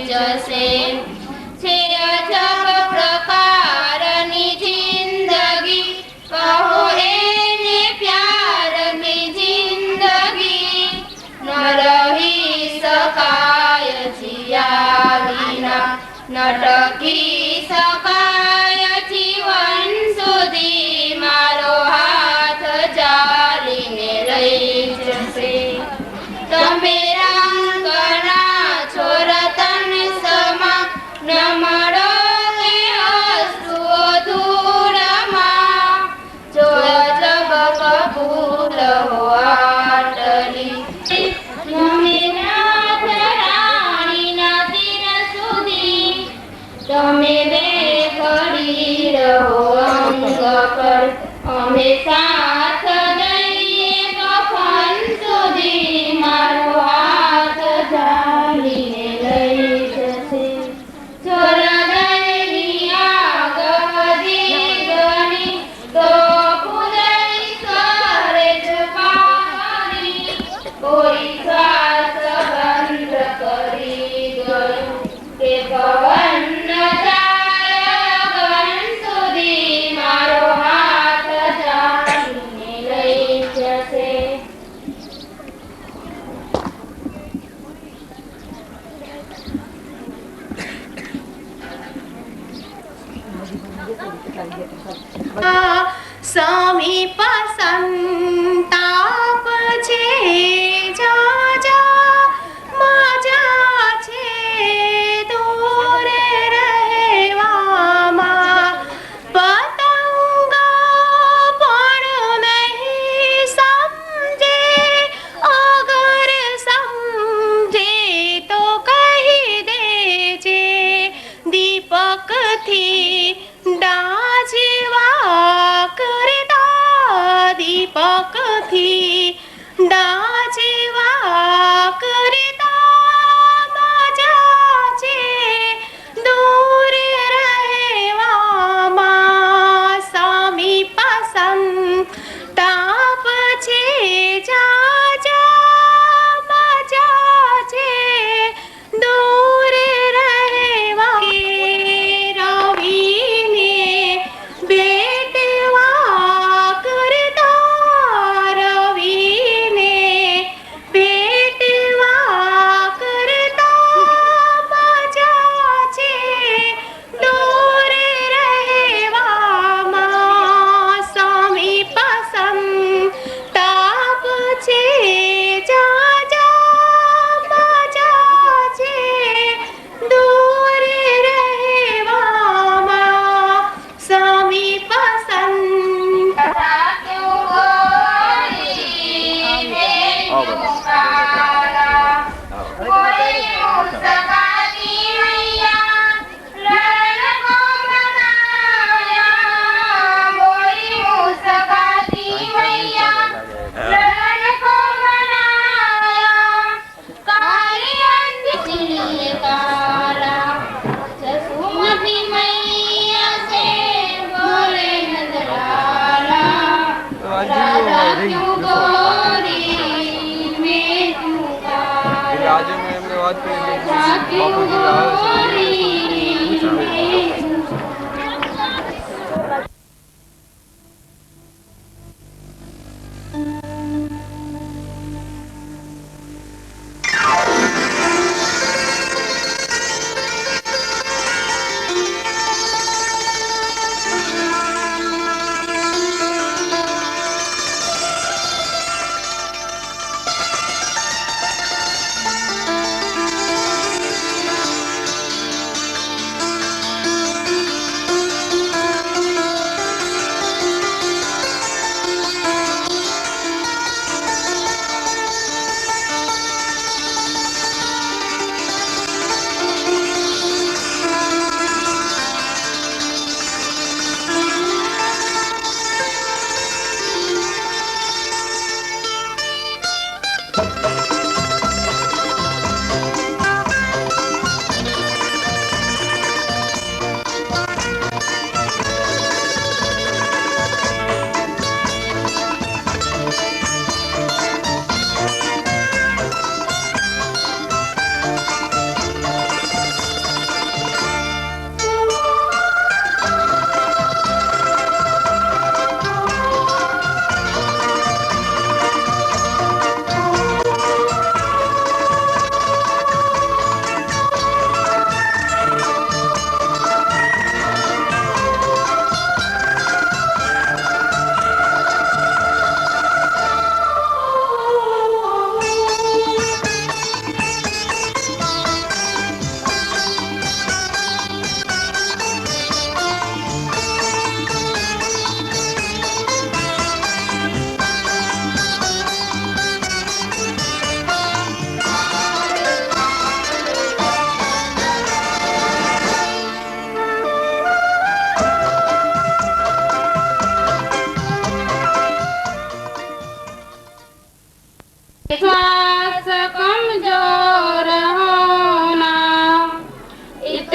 જશે. છે અજબ પ્રકારની જિંદગી, કહો એને પ્યારની જિંદગી. ન રહી શકાય જીયા વિના, ન ટકી શકાય જીવન સુધી. મારો હાથ જાલીને લઈ જશે. તમે રાંગના છો રતન સમા, ન મળો કે અશ્રુઓ ધૂળમાં. જો અજબ કબૂલ હો આટલી, તમે નાથ રાણીના તીર સુધી. તમે બે ઘડી રહો અંગ પર, અમે સાથ દઈએ કફન સુધી. મારો હાથ ઝાલીને લઈ જશે. જો હૃદયની આગ વધી ગઈ, તો ખુદાઈ કરે જ પાણી. કોઈ શ્વાસ બંધ કરી ગયું કે પવન ન જાય ગગન સુધી. મારો હાથ ઝાલીને લઈ જશે. સમીપ સંતાપ છે, જા જા મજા છે દૂર રહેવામાં. પતંગ પણ નહીં સમજે, અગર સમજે તો કહી દેજે. દીપકથી દાજવા કરતા, દીપકથી દાજવા કરતા મજા છે દૂર રહેવામાં. સમીપ સંતાપ છે, જા જા મજા છે દૂર રહેવા. રવિને ભેટવા કરતા, રવિને ભેટવા કરતા મજા છે દૂર રહેવામાં. સમીપ સંતાપ છે, જા જા મજા છે દૂર રહેવામાં. સમીપ સંતાપ આજે મેં એમને વાત કરી બાપુજી આવે છે.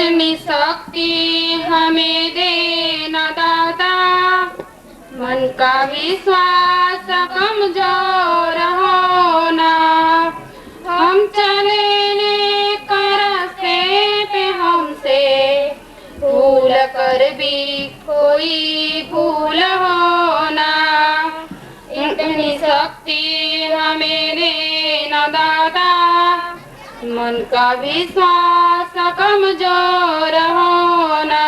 इतनी शक्ति हमें देना दाता, मन का विश्वास कमजोर होना। हम चले लेकर रास्ते पे हमसे भूल कर भी कोई भूल होना। इतनी शक्ति हमें देना दाता, मन का विश्वास कमजोर होना।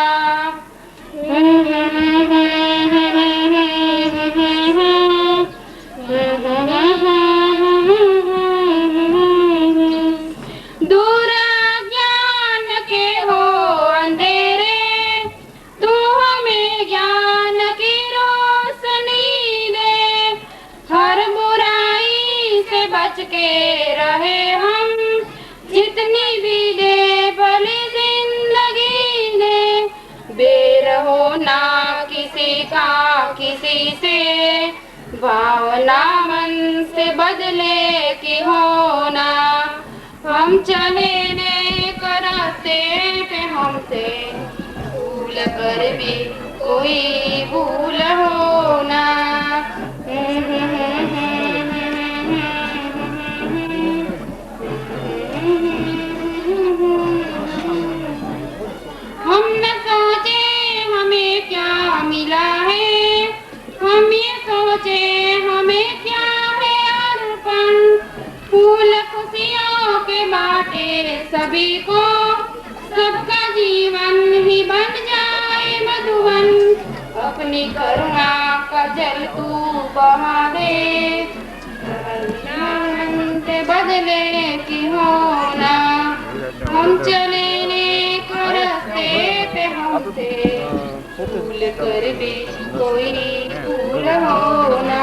दूर ज्ञान के हो अंधेरे, तू हमें ज्ञान की रोशनी दे। हर बुराई से बच के रहे हम, जितनी भी दे भली जिंदगी दे। बेर हो ना किसी का किसी से, भावना मन से बदले की होना। हम चले लेकर रास्ते पे हमसे भूल कर भी कोई भूल होना। हम न सोचे हमें क्या मिला है, हम ये सोचे हमें क्या है अर्पण। फूल खुशियों के बाटे सभी को, सबका जीवन ही बन जाए मधुवन। अपनी करुणा का जल तू बहा दे, से बदले की होना। हम चले लेकर रास्ते पे हमसे भूल कर भी कोई भूल होना।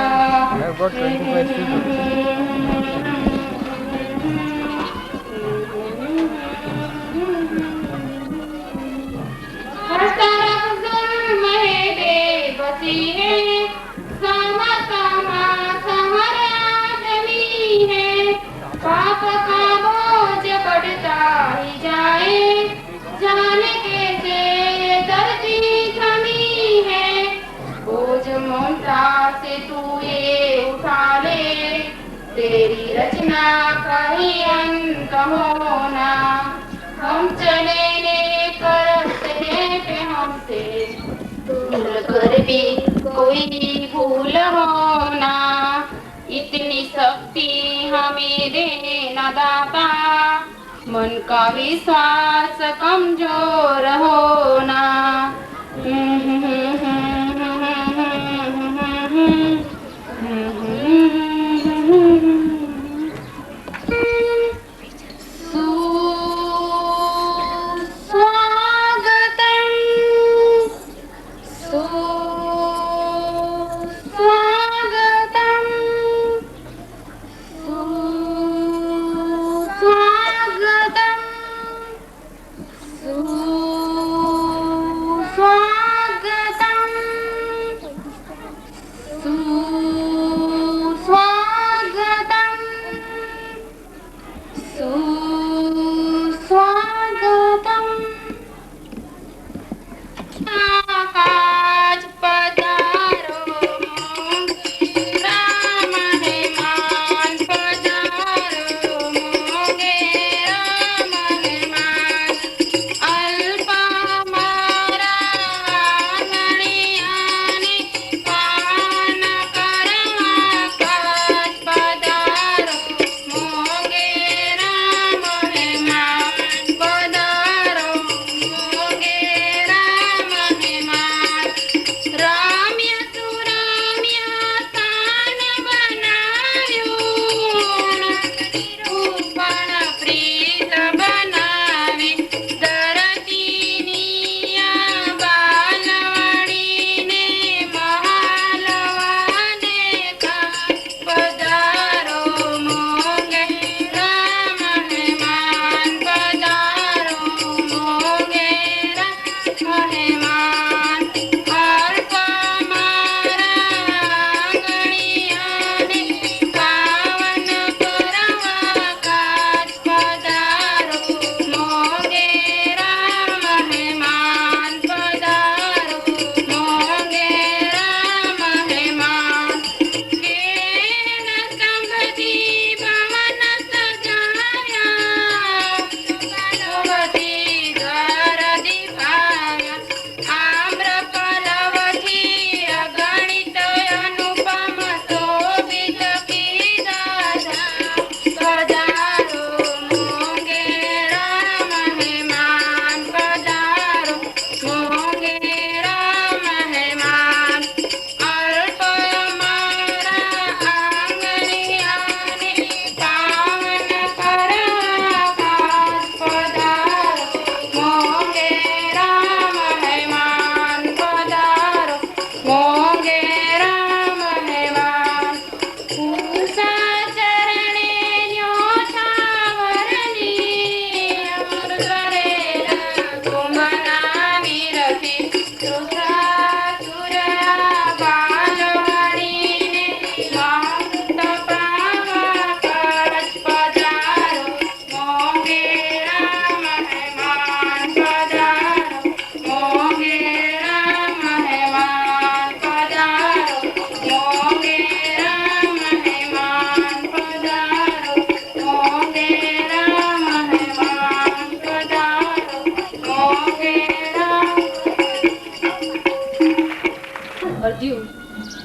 हर तरफ जुल्म है बेबसी है, सामा सामा समर आदमी है। पाप का बोझ बढ़ता ही जाए, जाने कैसे धरती थमी है। बोझ ममता से तू ये उठा ले, तेरी रचना का ही अंत होना। हम चले लेकर रास्ते पे हमसे भूल कर भी कोई भूल होना। इतनी शक्ति हमें देना दाता, मन का विश्वास कमजोर होना।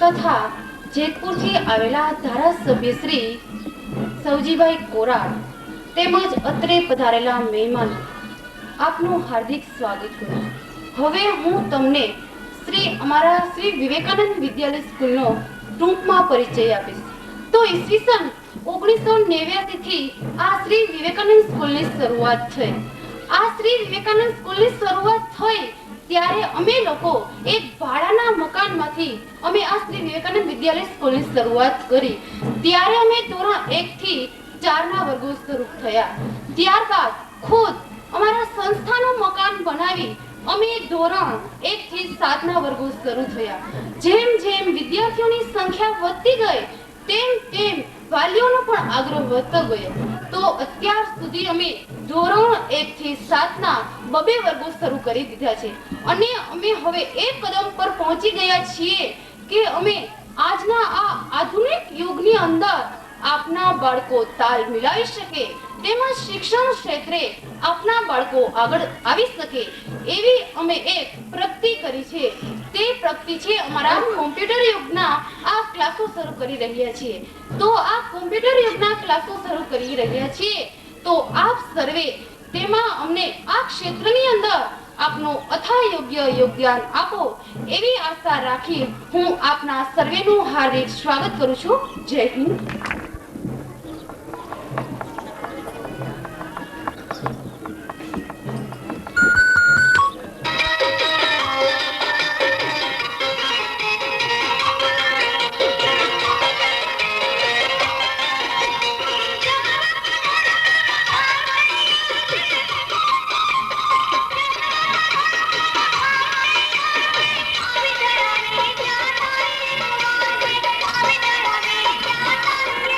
તથા જેતપુરથી આવેલા ધારાસભ્ય શ્રી સવજીભાઈ કોરાડ તેમજ અત્રે પધારેલા મહેમાન આપનું હાર્દિક સ્વાગત કરું છું. હવે હું તમને અમારા શ્રી વિવેકાનંદ વિદ્યાલય સ્કૂલનો ટૂંકમાં પરિચય આપીશ. તો ઈસવીસન 1989 થી આ શ્રી વિવેકાનંદ સ્કૂલની શરૂઆત થઈ. આ શ્રી વિવેકાનંદ સ્કૂલની શરૂઆત થઈ ત્યારે અમે લોકો એક ભાડાના મકાનમાંથી અમે આ શ્રી વિવેકાનંદ વિદ્યાલય સ્કૂલની શરૂઆત કરી. ત્યારે અમે ધોરણ 1 થી 4 ના વર્ગો શરૂ થયા. ત્યારબાદ ખુદ અમારા સંસ્થાનું મકાન બનાવી અમે ધોરણ 1 થી 7 ના વર્ગો શરૂ થયા. જેમ જેમ વિદ્યાર્થીઓની સંખ્યા વધતી ગઈ તેમ તેમ વાલીઓનો પણ આગ્રહ વધતો ગયો. તો અત્યાર સુધી અમે ધોરણ 1 થી 7 ના 2 વર્ગો શરૂ કરી દીધા છે અને અમે હવે એ કદમ પર પહોંચી ગયા છીએ કે અમે આજના આ આધુનિક યુગની અંદર આપના બાળકો તાલ મિલાવી શકે તેમજ શિક્ષણ ક્ષેત્રે આપના બાળકો આગળ આવી શકે એવી અમે એક પ્રગતિ કરી છે. તે પ્રગતિ છે અમારા કોમ્પ્યુટર યુગના આ ક્લાસો શરૂ કરી રહ્યા છીએ. તો આ કોમ્પ્યુટર યુગના ક્લાસો શરૂ કરી રહ્યા છીએ તો આપ સર્વે તેમાં અમને આ ક્ષેત્રની અંદર આપનું અથાયોગ્ય યોગદાન આપો એવી આશા રાખી હું આપના સર્વેનું હાર્દિક સ્વાગત કરું છું. જય હિન્દ. Thank you.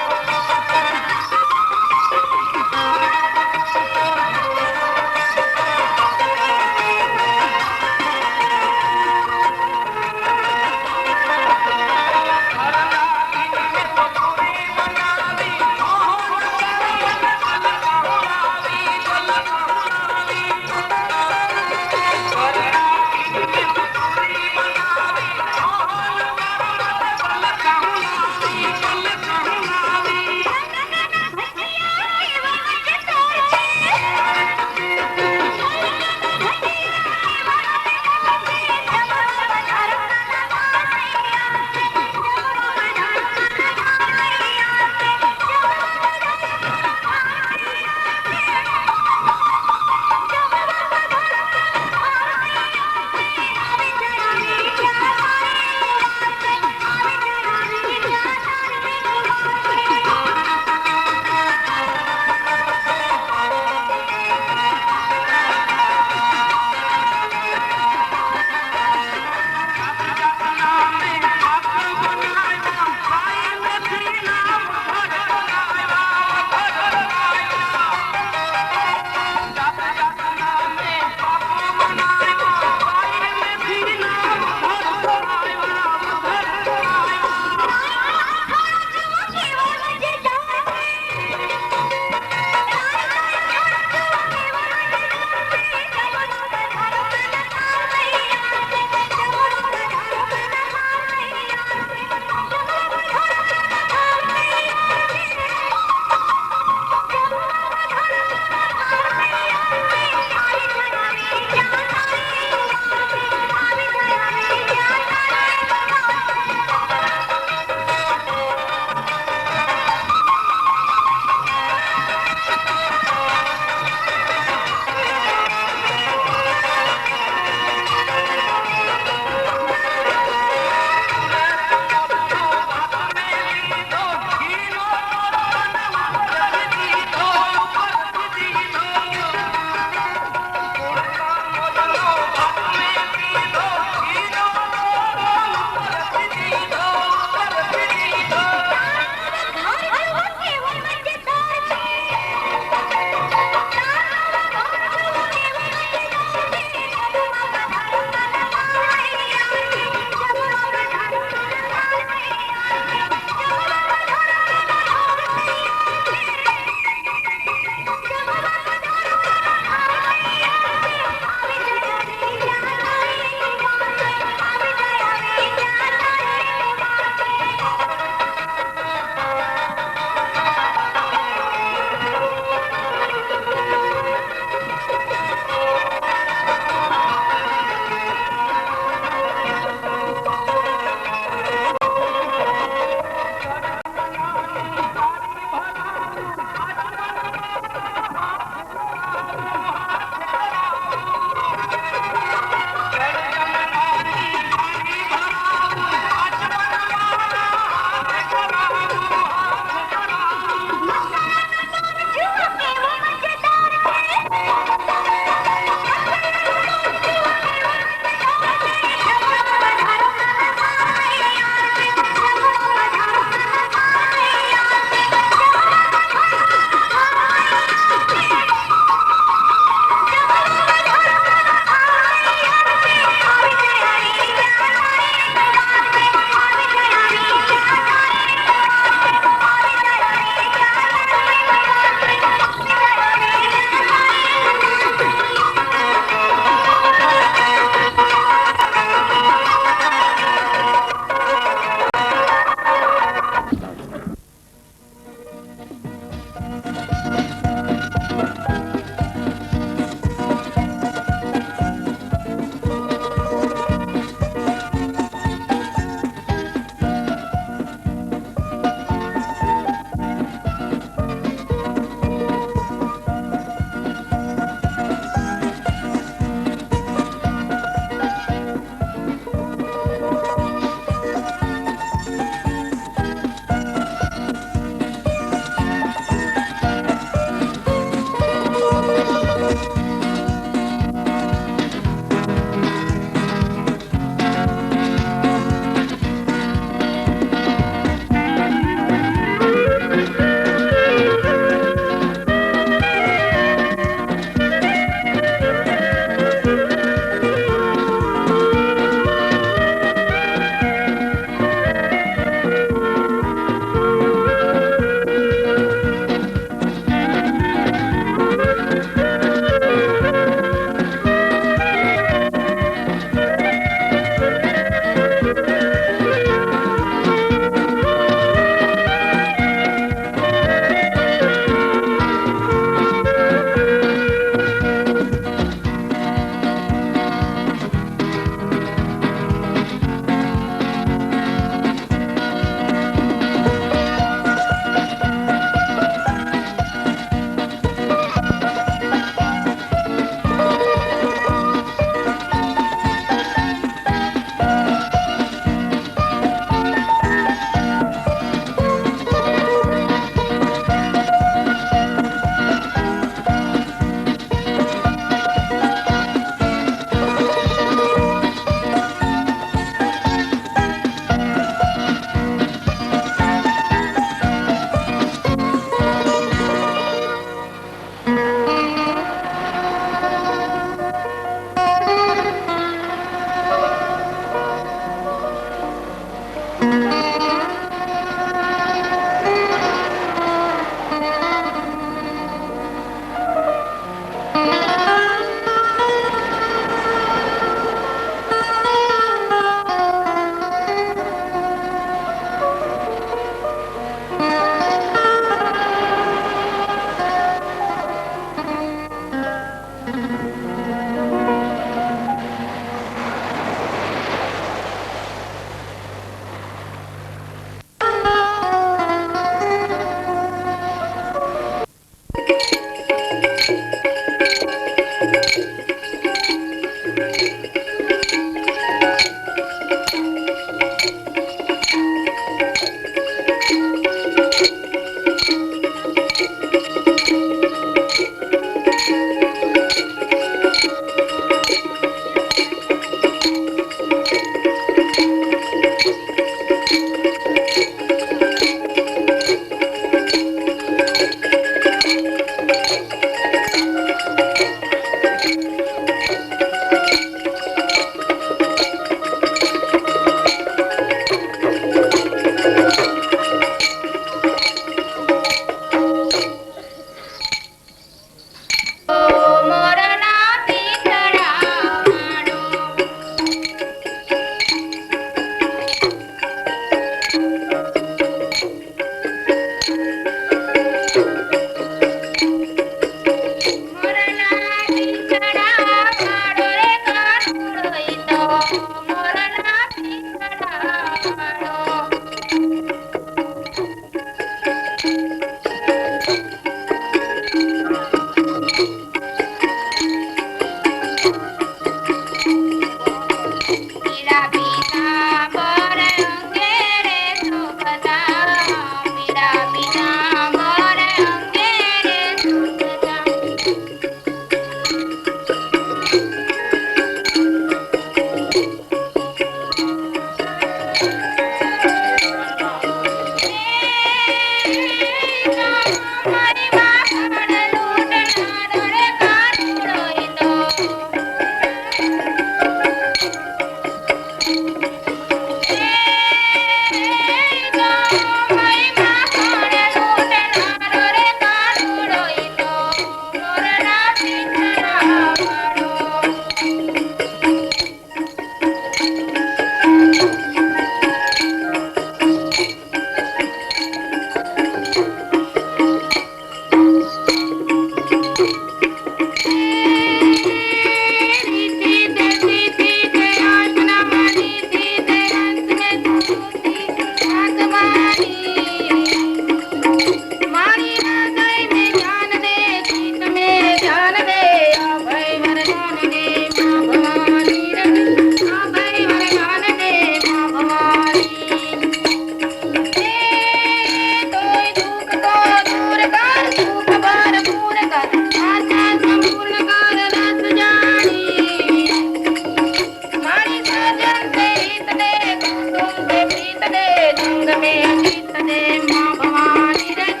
जन से हित दे कुसुम के प्रीत दे रंग में जीत दे माँ भवानी रज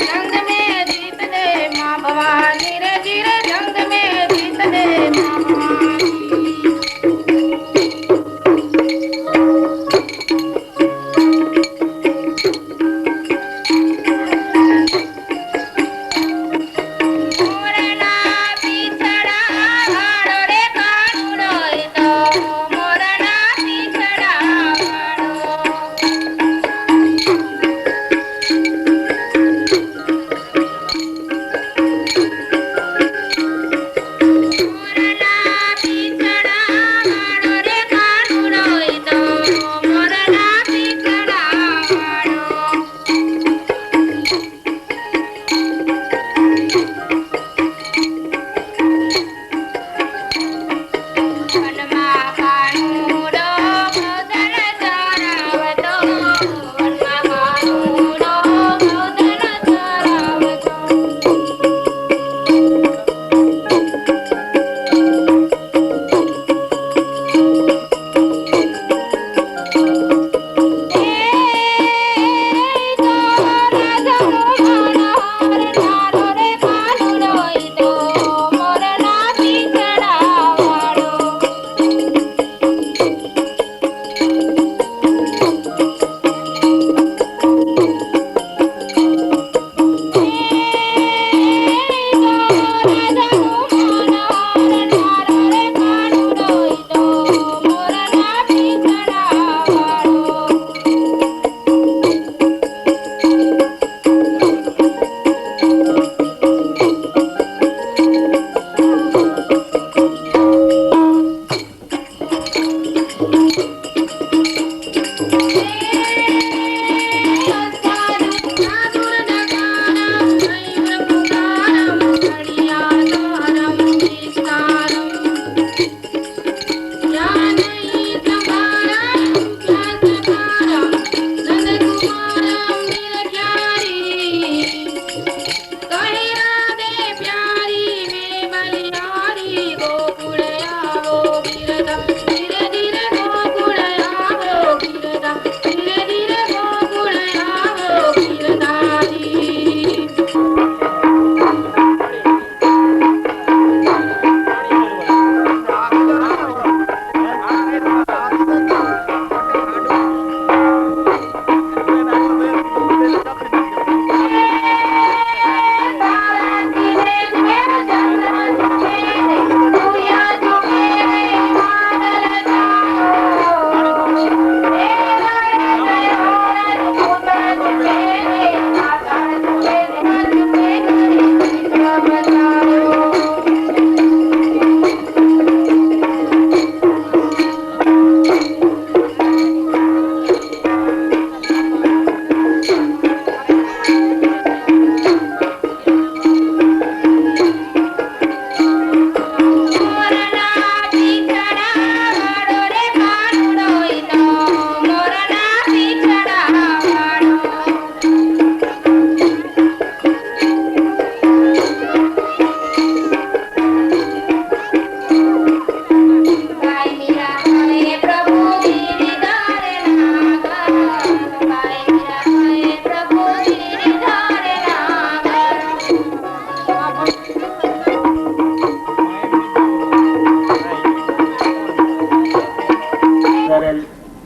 रंग में जीत दे माँ भवानी रज रंग में जीत दे माँ भवानी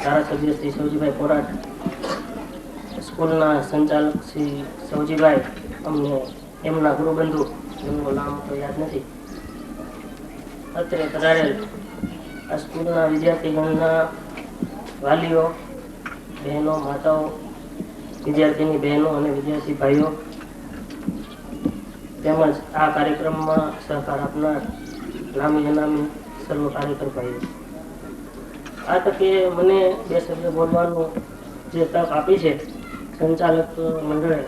ધારાસભ્ય શ્રી સૌજીભાઈ કોરાટ, સ્કૂલના સંચાલક શ્રી સૌજીભાઈ, અમને એમના ગુરુબંધુ, એમનું નામ તો યાદ નથી, અત્રે પધારેલ આ સ્કૂલના વિદ્યાર્થીગણના વાલીઓ, બહેનો, માતાઓ, વિદ્યાર્થીની બહેનો અને વિદ્યાર્થી ભાઈઓ, તેમજ આ કાર્યક્રમમાં સહકાર આપનાર નામી અનામી સર્વ કાર્યકર ભાઈઓ, આ તકે મને બે શબ્દ બોલવાનું જે તક આપી છે સંચાલક મંડળે,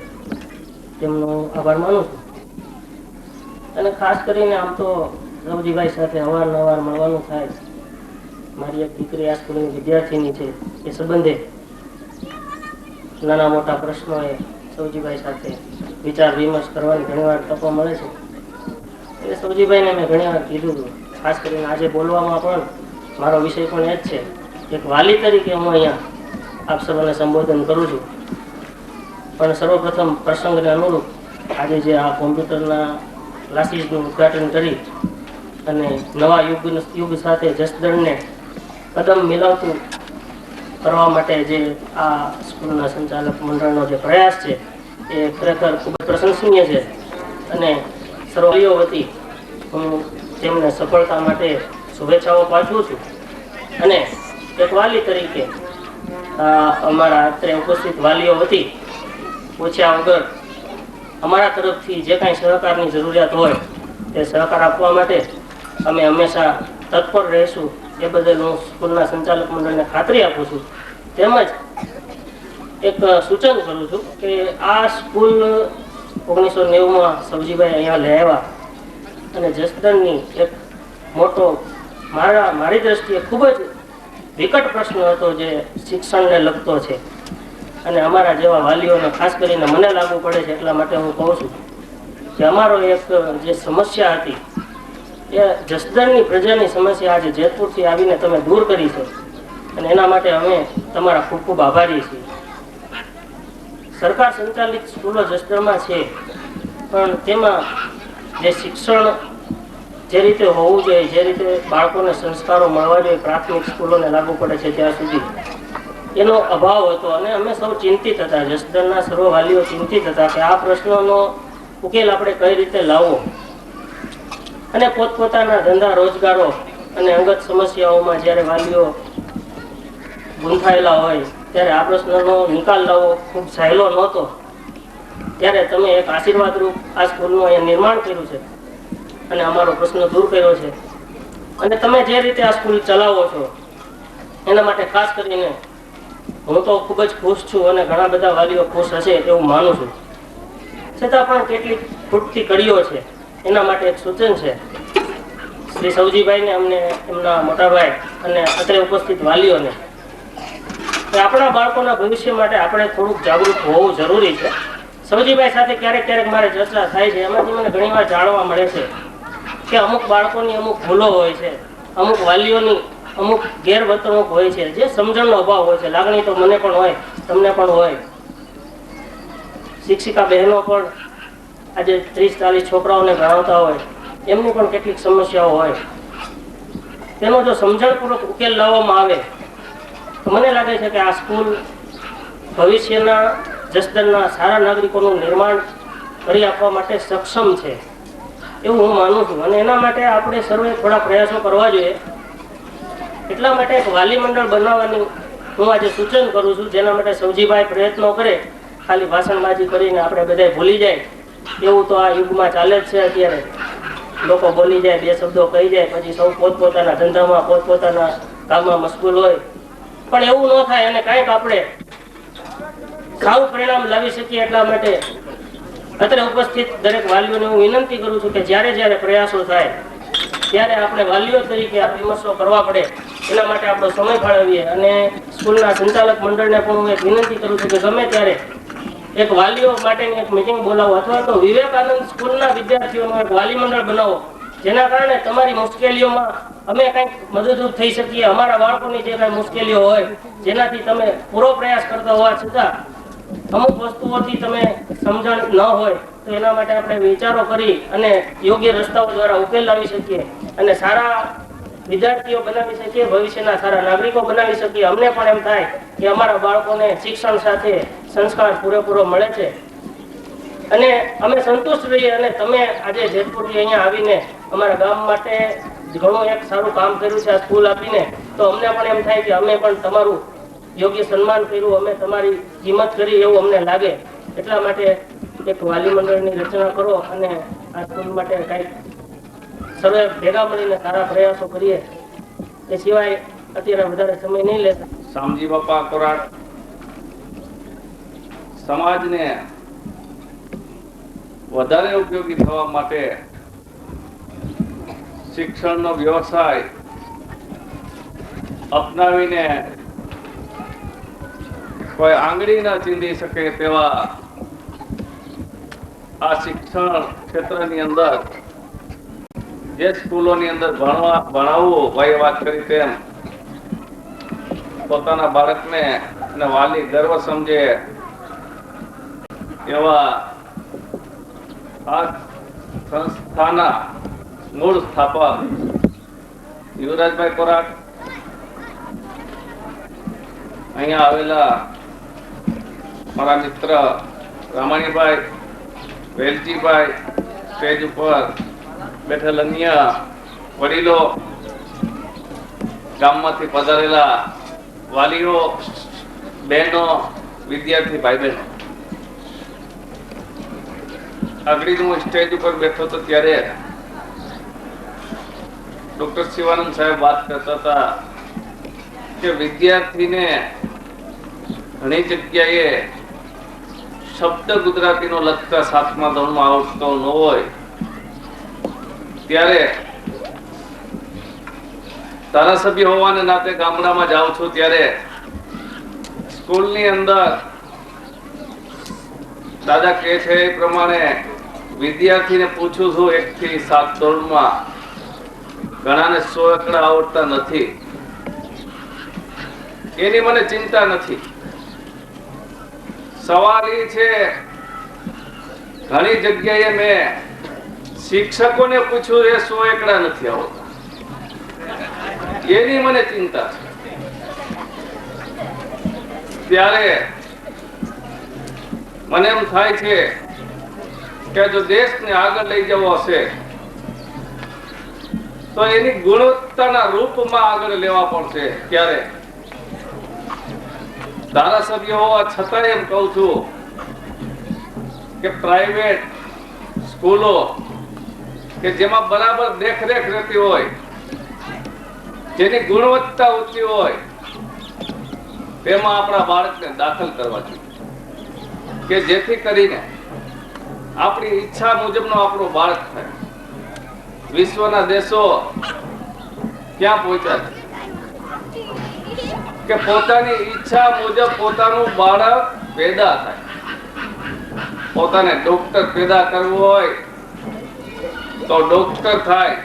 તેમનો આભાર માનું છું. અને ખાસ કરીને આમ તો રવજીભાઈ સાથે અવારનવાર મળવાનું થાય. મારી એક દીકરી આ સ્કૂલની વિદ્યાર્થીની છે, એ સંબંધે નાના મોટા પ્રશ્નોએ સૌજીભાઈ સાથે વિચાર વિમર્શ કરવાની ઘણીવાર તકો મળે છે. એટલે સૌજીભાઈને મેં ઘણીવાર કીધું હતું, ખાસ કરીને આજે બોલવામાં પણ મારો વિષય પણ એ જ છે એક વાલી તરીકે હું અહીંયા આપ સર્વને સંબોધન કરું છું. પણ સર્વપ્રથમ પ્રસંગને અનુરૂપ આજે જે આ કોમ્પ્યુટરના ક્લાસીસનું ઉદ્ઘાટન કરી અને નવા યુગ સાથે જસદણને કદમ મિલાવતું કરવા માટે જે આ સ્કૂલના સંચાલક મંડળનો જે પ્રયાસ છે એ ખરેખર ખૂબ જ પ્રશંસનીય છે અને સર્વલીઓ વતી હું તેમને સફળતા માટે શુભેચ્છાઓ પાઠવું છું. અને એક વાલી તરીકે અમારા અત્રે ઉપસ્થિત વાલીઓ વતી પૂછ્યા વગર અમારા તરફથી જે કાંઈ સહકારની જરૂરિયાત હોય તે સહકાર આપવા માટે અમે હંમેશા તત્પર રહીશું. એ બદલ હું સ્કૂલના સંચાલક મંડળને ખાતરી આપું છું. તેમજ એક સૂચન કરું છું કે આ સ્કૂલ 1990માં સવજીભાઈ અહીંયા લઈ આવ્યા અને જસદણની એક મોટો મારી દ્રષ્ટિએ ખૂબ જ વિકટ પ્રશ્ન હતો જે શિક્ષણને લગતો છે અને અમારા જેવા વાલીઓને ખાસ કરીને મને લાગુ પડે છે. એટલા માટે હું કહું છું કે અમારો એક જે સમસ્યા હતી એ જસદણની પ્રજાની સમસ્યા આજે જેતપુરથી આવીને તમે દૂર કરી છે અને એના માટે અમે તમારા ખૂબ ખૂબ આભારી છીએ. સરકાર સંચાલિત સ્કૂલો જસદણમાં છે પણ તેમાં જે શિક્ષણ જે રીતે હોવું જોઈએ, જે રીતે બાળકોને સંસ્કારો મળવા જોઈએ પ્રાથમિક સ્કૂલોને લાગુ પડે છે ત્યાં સુધી, એનો અભાવ હતો અને અમે સૌ ચિંતિત હતા. જસદણના સર્વ વાલીઓ ચિંતિત હતા કે આ પ્રશ્નોનો ઉકેલ આપણે કઈ રીતે લાવવો અને પોતપોતાના ધંધા રોજગારો અને અંગત સમસ્યાઓમાં જ્યારે વાલીઓ ગૂંથાયેલા હોય ત્યારે આ પ્રશ્નનો નિકાલ લાવવો ખૂબ સહેલો નહોતો. ત્યારે તમે એક આશીર્વાદરૂપ આ સ્કૂલનું અહીંયા નિર્માણ કર્યું છે અને અમારો પ્રશ્ન દૂર કર્યો છે. અને તમે જે રીતે આ સ્કૂલ ચલાવો છો એના માટે ખાસ કરીને હું તો ખૂબ જ ખુશ છું અને ઘણા બધા વાલીઓ ખુશ હશે એવું માનું છું. છતાં પણ કેટલીક ખૂટતી કડીઓ છે એના માટે એક સૂચન છે શ્રી સવજીભાઈને, અમને એમના મોટાભાઈ અને અત્રે ઉપસ્થિત વાલીઓને કે આપણા બાળકોના ભવિષ્ય માટે આપણે થોડુંક જાગૃત હોવું જરૂરી છે. સવજીભાઈ સાથે ક્યારેક ક્યારેક મારે ચર્ચા થાય છે. એમાંથી મને ઘણીવાર જાણવા મળે છે કે અમુક બાળકોની અમુક ભૂલો હોય છે, અમુક વાલીઓની અમુક ગેરવર્તણૂક હોય છે, જે સમજણનો અભાવ હોય છે. લાગણી તો મને પણ હોય, તમને પણ હોય. શિક્ષિકા બહેનો પણ આજે 30-40 છોકરાઓને ભણાવતા હોય, એમની પણ કેટલીક સમસ્યાઓ હોય. તેનો જો સમજણપૂર્વક ઉકેલ લાવવામાં આવે તો મને લાગે છે કે આ સ્કૂલ ભવિષ્યના જસદણના સારા નાગરિકોનું નિર્માણ કરી આપવા માટે સક્ષમ છે એવું હું માનું છું. અને એના માટે આપણે સર્વે થોડા પ્રયાસો કરવા જોઈએ. એટલા માટે એક વાલી મંડળ બનાવવાની હું આજે સૂચન કરું છું, જેના માટે સવજીભાઈ પ્રયત્નો કરે. ખાલી ભાષણબાજી કરીને આપણે બધા ભૂલી જાય એવું તો આ યુગમાં ચાલે જ છે. અત્યારે લોકો બોલી જાય, બે શબ્દો કહી જાય, પછી સૌ પોતપોતાના ધંધામાં પોતપોતાના કામમાં મશગુલ હોય. પણ એવું ન થાય અને કાંઈક આપણે સારું પરિણામ લાવી શકીએ એટલા માટે અત્રે ઉપસ્થિત દરેક વાલીઓને હું વિનંતી કરું છું કે જ્યારે જ્યારે પ્રયાસો થાય ત્યારે આપણે વાલીઓ તરીકે આ વિમર્શો કરવા પડે એના માટે આપણો સમય ફાળવીએ. અને સ્કૂલના સંચાલક મંડળને પણ હું એક વિનંતી કરું છું કે ગમે ત્યારે એક વાલીઓ માટેની એક મિટિંગ બોલાવો અથવા તો વિવેકાનંદ સ્કૂલના વિદ્યાર્થીઓનું એક વાલી મંડળ બનાવો, જેના કારણે તમારી મુશ્કેલીઓમાં અમે કંઈક મદદરૂપ થઈ શકીએ. અમારા બાળકોની જે કાંઈ મુશ્કેલીઓ હોય જેનાથી તમે પૂરો પ્રયાસ કરતા હોવા છતાં અમુક વસ્તુઓથી તમે સમજણ ન હોય તો એના માટે આપણે વિચારો કરી અને યોગ્ય રસ્તાઓ દ્વારા ઉકેલ લાવી શકીએ અને સારા વિદ્યાર્થીઓ બનાવી શકીએ, ભવિષ્યના સારા નાગરિકો બનાવી શકીએ. અમને પણ એમ થાય કે અમારા બાળકોને શિક્ષણ સાથે સંસ્કાર પૂરેપૂરો મળે છે અને અમે સંતુષ્ટ રહીએ. અને તમે આજે જેતપુરથી અહીંયા આવીને અમારા ગામ માટે ઘણું એક સારું કામ કર્યું છે આ સ્કૂલ આપીને, તો અમને પણ એમ થાય કે અમે પણ તમારું યોગ્ય સન્માન કર્યું, અમે તમારી કિંમત કરી એવું અમને લાગે. એટલા માટે એક વાલી મંડળની રચના કરો અને આ સ્કૂલ માટે કંઈક સર્વે ભેગા મળીને સારા પ્રયાસો કરીએ. એ સિવાય અત્યારે વધારે સમય નહીં લેતા. શામજી બાપા કોરાટ સમાજને વધારે ઉપયોગી થવા માટે શિક્ષણનો વ્યવસાય અપનાવીને કોઈ આંગળી ન ચીંધી શકે તેવા આ શિક્ષણ ક્ષેત્રની અંદર જે સ્કૂલોની અંદર ભણાવવું ભાઈ વાત કરી તેમ પોતાના બાળકને અને વાલી ગર્વ સમજે એવા આ સંસ્થાના મૂળ સ્થાપક યુવરાજભાઈ કોરાટ, અહીંયા આવેલા મારા મિત્ર રામાણીભાઈ, વેલજીભાઈ, સ્ટેજ ઉપર બેઠેલ અન્ય વડીલો, ગામમાંથી પધારેલા વાલીઓ, બહેનો, વિદ્યાર્થી ભાઈ બહેનો, આગળ હું સ્ટેજ ઉપર બેઠો હતો ત્યારે ડોક્ટર શિવાનંદ સાહેબ વાત કરતા હતા કે વિદ્યાર્થીને ઘણી જગ્યાએ શબ્દ ગુજરાતીનો લખતા 7મા ધોરણમાં આવતો ન હોય ત્યારે ધારાસભ્ય હોવાને નાતે ગામડામાં જાઉં છું ત્યારે સ્કૂલની અંદર દાદા કહે છે એ પ્રમાણે વિદ્યાર્થીને પૂછું છું 1 થી 7 ધોરણમાં ઘણાને 100 એકડા આવડતા નથી. એની મને ચિંતા નથી. સવાલ એ છે ઘણી જગ્યાએ મેં શિક્ષકોને પૂછ્યું એ 100 એકડા નથી આવડતા. એની મને ચિંતા છે. ત્યારે મને એમ થાય છે કે જો દેશને આગળ લઈ જવો હશે તો એની ગુણવત્તાના રૂપમાં આગળ લેવા પડશે. ત્યારે ધારાસભ્ય હોવા છતાં એમ કહું છું કે પ્રાઇવેટ સ્કૂલો કે જેમાં બરાબર દેખરેખ રહેતી હોય, જેની ગુણવત્તા ઊંચી હોય, તેમાં આપણા બાળકને દાખલ કરવા જોઈએ કે જેથી કરીને આપણી ઈચ્છા મુજબનો આપણો બાળક થાય. વિશ્વના દેશો ક્યાં પહોંચ્યા છે કે પોતાની ઈચ્છા મુજબ પોતાનું બાળક પેદા થાય. પોતાને ડોક્ટર પેદા કરવું હોય તો ડોક્ટર થાય,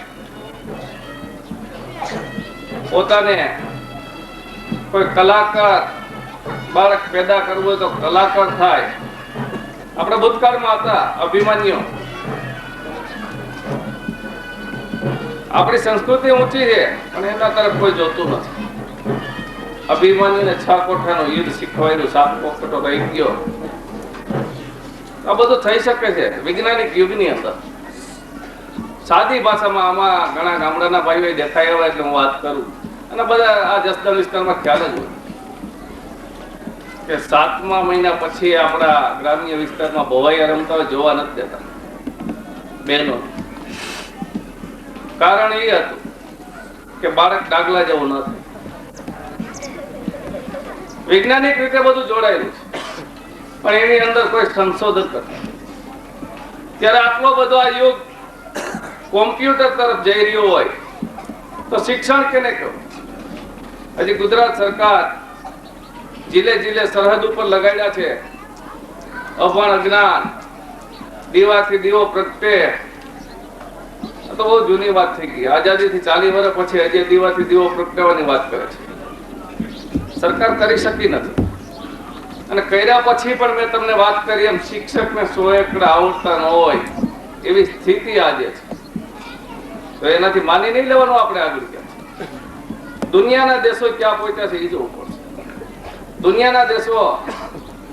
પોતાને કોઈ કલાકાર બાળક પેદા કરવું હોય તો કલાકાર થાય. આપણા ભૂતકાળમાં હતા અભિમાન્યુ. આપણી સંસ્કૃતિ ઊંચી છે પણ એના તરફ કોઈ જોતું નથી. અભિમાન્યુને 6 કોઠાનું યુદ્ધ શીખવાયું, 7 કોઠો રહી ગયો. આ બધું થઈ શકે છે વૈજ્ઞાનિક યુગની અંદર. સાદી ભાષામાં આમાં ઘણા ગામડાના ભાઈઓ દેખાય હોય એટલે હું વાત કરું અને બધા આ જસદણ વિસ્તારમાં ખ્યાલ જ હોય કે 7મા મહિના પછી આપણા ગ્રામ્ય વિસ્તારમાં ભવાઈયા રમતા જોવા નથી દેતા બહેનો. કારણ એ હતું કે બાળક ડાગલા જેવું ન થાય. વૈજ્ઞાનિક રીતે બધું જોડાયેલું છે પણ એની અંદર કોઈ સંશોધન નથી. ત્યારે આટલો બધો આ યુગ કોમ્પ્યુટર તરફ જઈ રહ્યો હોય તો શિક્ષણ કેને કહેવું? હજી ગુજરાત સરકાર જિલ્લે જિલ્લે સરહદ ઉપર લગાડ્યા છે અભણ અજ્ઞાન, દીવાથી દીવો પ્રગટે. તો બહુ જૂની વાત થઈ ગઈ. આઝાદીથી 40 વર્ષ પછી હજી દીવાથી દીવો પ્રગટાવવાની વાત કરે છે. સરકાર કરી શકી નથી અને કર્યા પછી પણ મેં તમને વાત કરી એમ શિક્ષકને 100 એકડા આવડતા ન હોય એવી સ્થિતિ આજે છે. તો એનાથી માની નહીં લેવાનું આપણે આગળ ક્યાં. દુનિયાના દેશો ક્યાં પહોંચ્યા છે એ જોવું પડશે. દુનિયાના દેશો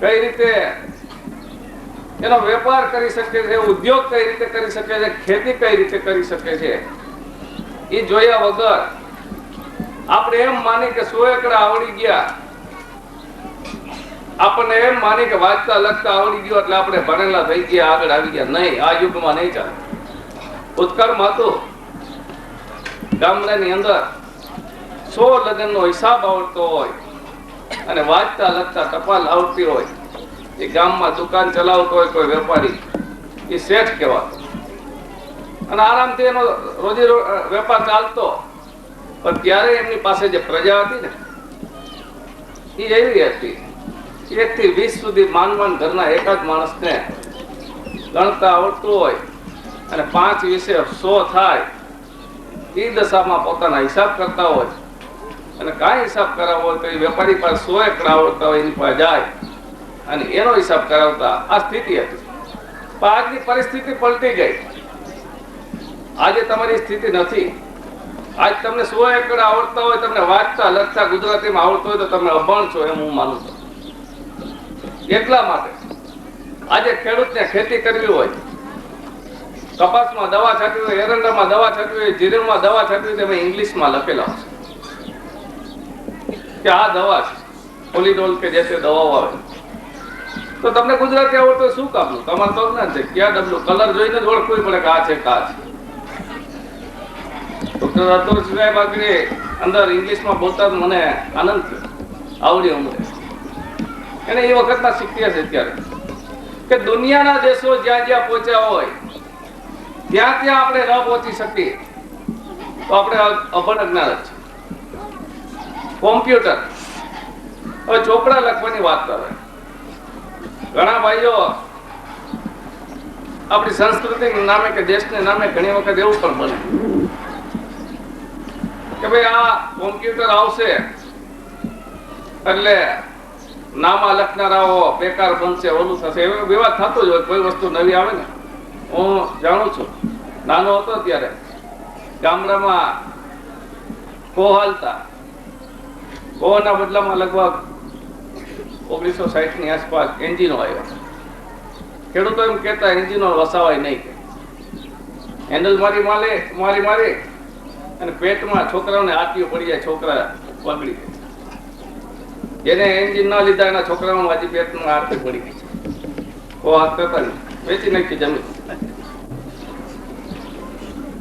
કઈ રીતે એનો વેપાર કરી શકે છે, ઉદ્યોગ કઈ રીતે કરી શકે છે, ખેતી કઈ રીતે કરી શકે છે, એ જોયા વગર આપણે એમ માની કે 100 એકડા આવડી ગયા, આપણને એમ માની કે વાંચતા લખતા આવડી ગયો એટલે આપણે ભણેલા થઈ ગયા, આગળ આવી ગયા. નહીં, આ યુગમાં નહીં ચાલે. ભૂતકાળમાં હતું ગામડાની અંદર 100 લગ્નનો હિસાબ આવડતો હોય અને વાંચતા લખતા ટપાલ આવડતી હોય, એ ગામમાં દુકાન ચલાવતો હોય કોઈ વેપારી, એ શેઠ કહેવાતો અને આરામથી એનો રોજી વેપાર ચાલતો. પણ ત્યારે એમની પાસે જે પ્રજા હતી ને એ એવી હતી 1 થી 20 સુધી માનવાન ઘરના એકાદ માણસને ગણતા આવડતું હોય અને 5 વિશે 100 થાય એ દશામાં પોતાના હિસાબ કરતા હોય અને કાંઈ હિસાબ કરાવવો હોય તો એ વેપારી પાસે 100 એકડ આવડતા હોય એની પાસે જાય અને એનો હિસાબ કરાવતા. આ સ્થિતિ હતી. પણ આજની પરિસ્થિતિ પલટી ગઈ. આજે તમારી સ્થિતિ નથી. આજ તમને 100 એકડ આવડતા હોય, તમને વાંચતા લખતા ગુજરાતીમાં આવડતું હોય તો તમે અભણ છો એમ હું માનું છું. એટલા માટે આજે ખેડૂતને ખેતી કરવી હોય, કપાસમાં દવા છાંટવી હોય, એરંડામાં દવા છાંટવી હોય, જીરુમાં દવા છાંટવી હોય, તમે ઇંગ્લિશમાં લખેલા હશે કે આ દવા છે પોલીડોલ કે જે તે દવાઓ આવે. તો તમને ગુજરાતી આવડતું શું કામનું? તમારે તો ના છે ક્યાં ડબલું કલર જોઈને જ ઓળખવું પડે કે આ છે કા છે. ડોક્ટર અતુલ સાહેબ આગળ અંદર ઇંગ્લિશમાં બોલતા મને આનંદ થયો. આવડી ઉંમરે એને એ વખતના શીખ્યા છે ત્યારે કે દુનિયાના દેશો જ્યાં જ્યાં પહોંચ્યા હોય ત્યાં ત્યાં આપણે ન પહોંચી શકીએ તો આપણે અભણ અજ્ઞાન જ છે. કોમ્પ્યુટર, હવે ચોપડા લખવાની વાત કરે. ઘણા ભાઈઓ આપણી સંસ્કૃતિ નામે કે દેશને નામે ઘણી વખત એવું પણ બને કે ભાઈ આ કોમ્પ્યુટર આવશે એટલે નામા લખનારાઓ બેકાર બનશે, ઓલું થશે, એવો વિવાદ થતો જ હોય. કોઈ વસ્તુ નવી આવે ને, હું જાણું છું, નાનો હતો ત્યારે ગામડામાં કોહાલતા કોના બદલામાં લગભગ 1960 ની આસપાસ એન્જિનો આવ્યા. ખેડૂતો એમ કહેતા એન્જિનો વસાવાય નહીં, હેન્ડલ મારી અને પેટમાં છોકરાઓને આટીઓ પડી જાય, છોકરા બગડી જાય. જેને એન્જિન ના લીધા એના છોકરાઓમાં હજી પેટમાં આટી પડી ગઈ છે. હાથ કરતા વેચી નાખી જમીન.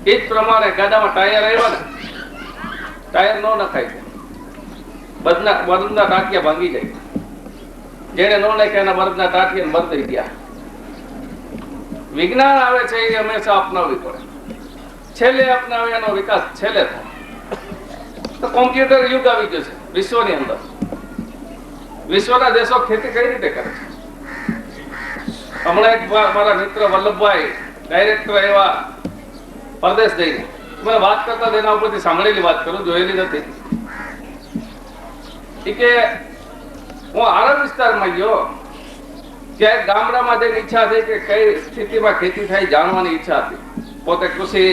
એ જ પ્રમાણે ગાડામાં ટાયર આવ્યા ને, ટાયર ન નખાય, બળદના ટાંટિયા ભાંગી જાય. જેને ન નાખ્યા એના બળદના ટાંટિયા બંધ થઈ ગયા. વિજ્ઞાન આવે છે એ હંમેશા અપનાવવી પડે. છેલ્લે અપનાવે એનો વિકાસ છેલ્લે થાય. તો કોમ્પ્યુટર યુગ આવી ગયો છે વિશ્વની અંદર. વિશ્વના દેશો ખેતી કઈ રીતે કરે છે? હમણાં એક મારા મિત્ર વલ્લભભાઈ ડાયરેક્ટર એવા પરદેશ જઈને મને વાત કરતા તેના ઉપરથી સાંભળેલી વાત કરું, જોયેલી નથી. કે હું આરબ વિસ્તારમાં ગયો ત્યાં ગામડામાં જઈને ઈચ્છા થઈ કે કઈ સ્થિતિમાં ખેતી થાય જાણવાની ઈચ્છા હતી. પોતે કૃષિ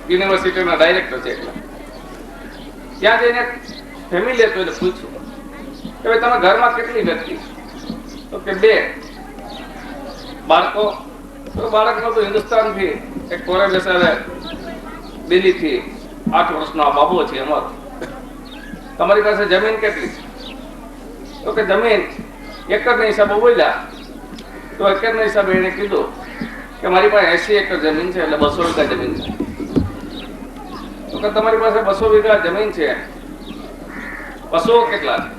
યુનિવર્સિટીના ડાયરેક્ટર છે. એટલે ત્યાં જઈને ફેમિલી હતું એટલે પૂછ્યું કે ભાઈ તમે ઘરમાં કેટલી વ્યક્તિ? તો કે 2 બાળકો. તો બાળક નતું હિન્દુસ્તાનથી એક કોરે બેસાડે દિલ્હીથી 8 વર્ષનો આ બાબો છે અમારો. તમારી પાસે જમીન કેટલી છે? તો કે જમીન એકરના હિસાબે બોલ્યા. તો એકરના હિસાબે એને કીધું કે મારી પાસે 80 એકર જમીન છે, એટલે 200 વીઘા જમીન છે. તો કે તમારી પાસે 200 વીઘા જમીન છે, પશુઓ કેટલા છે?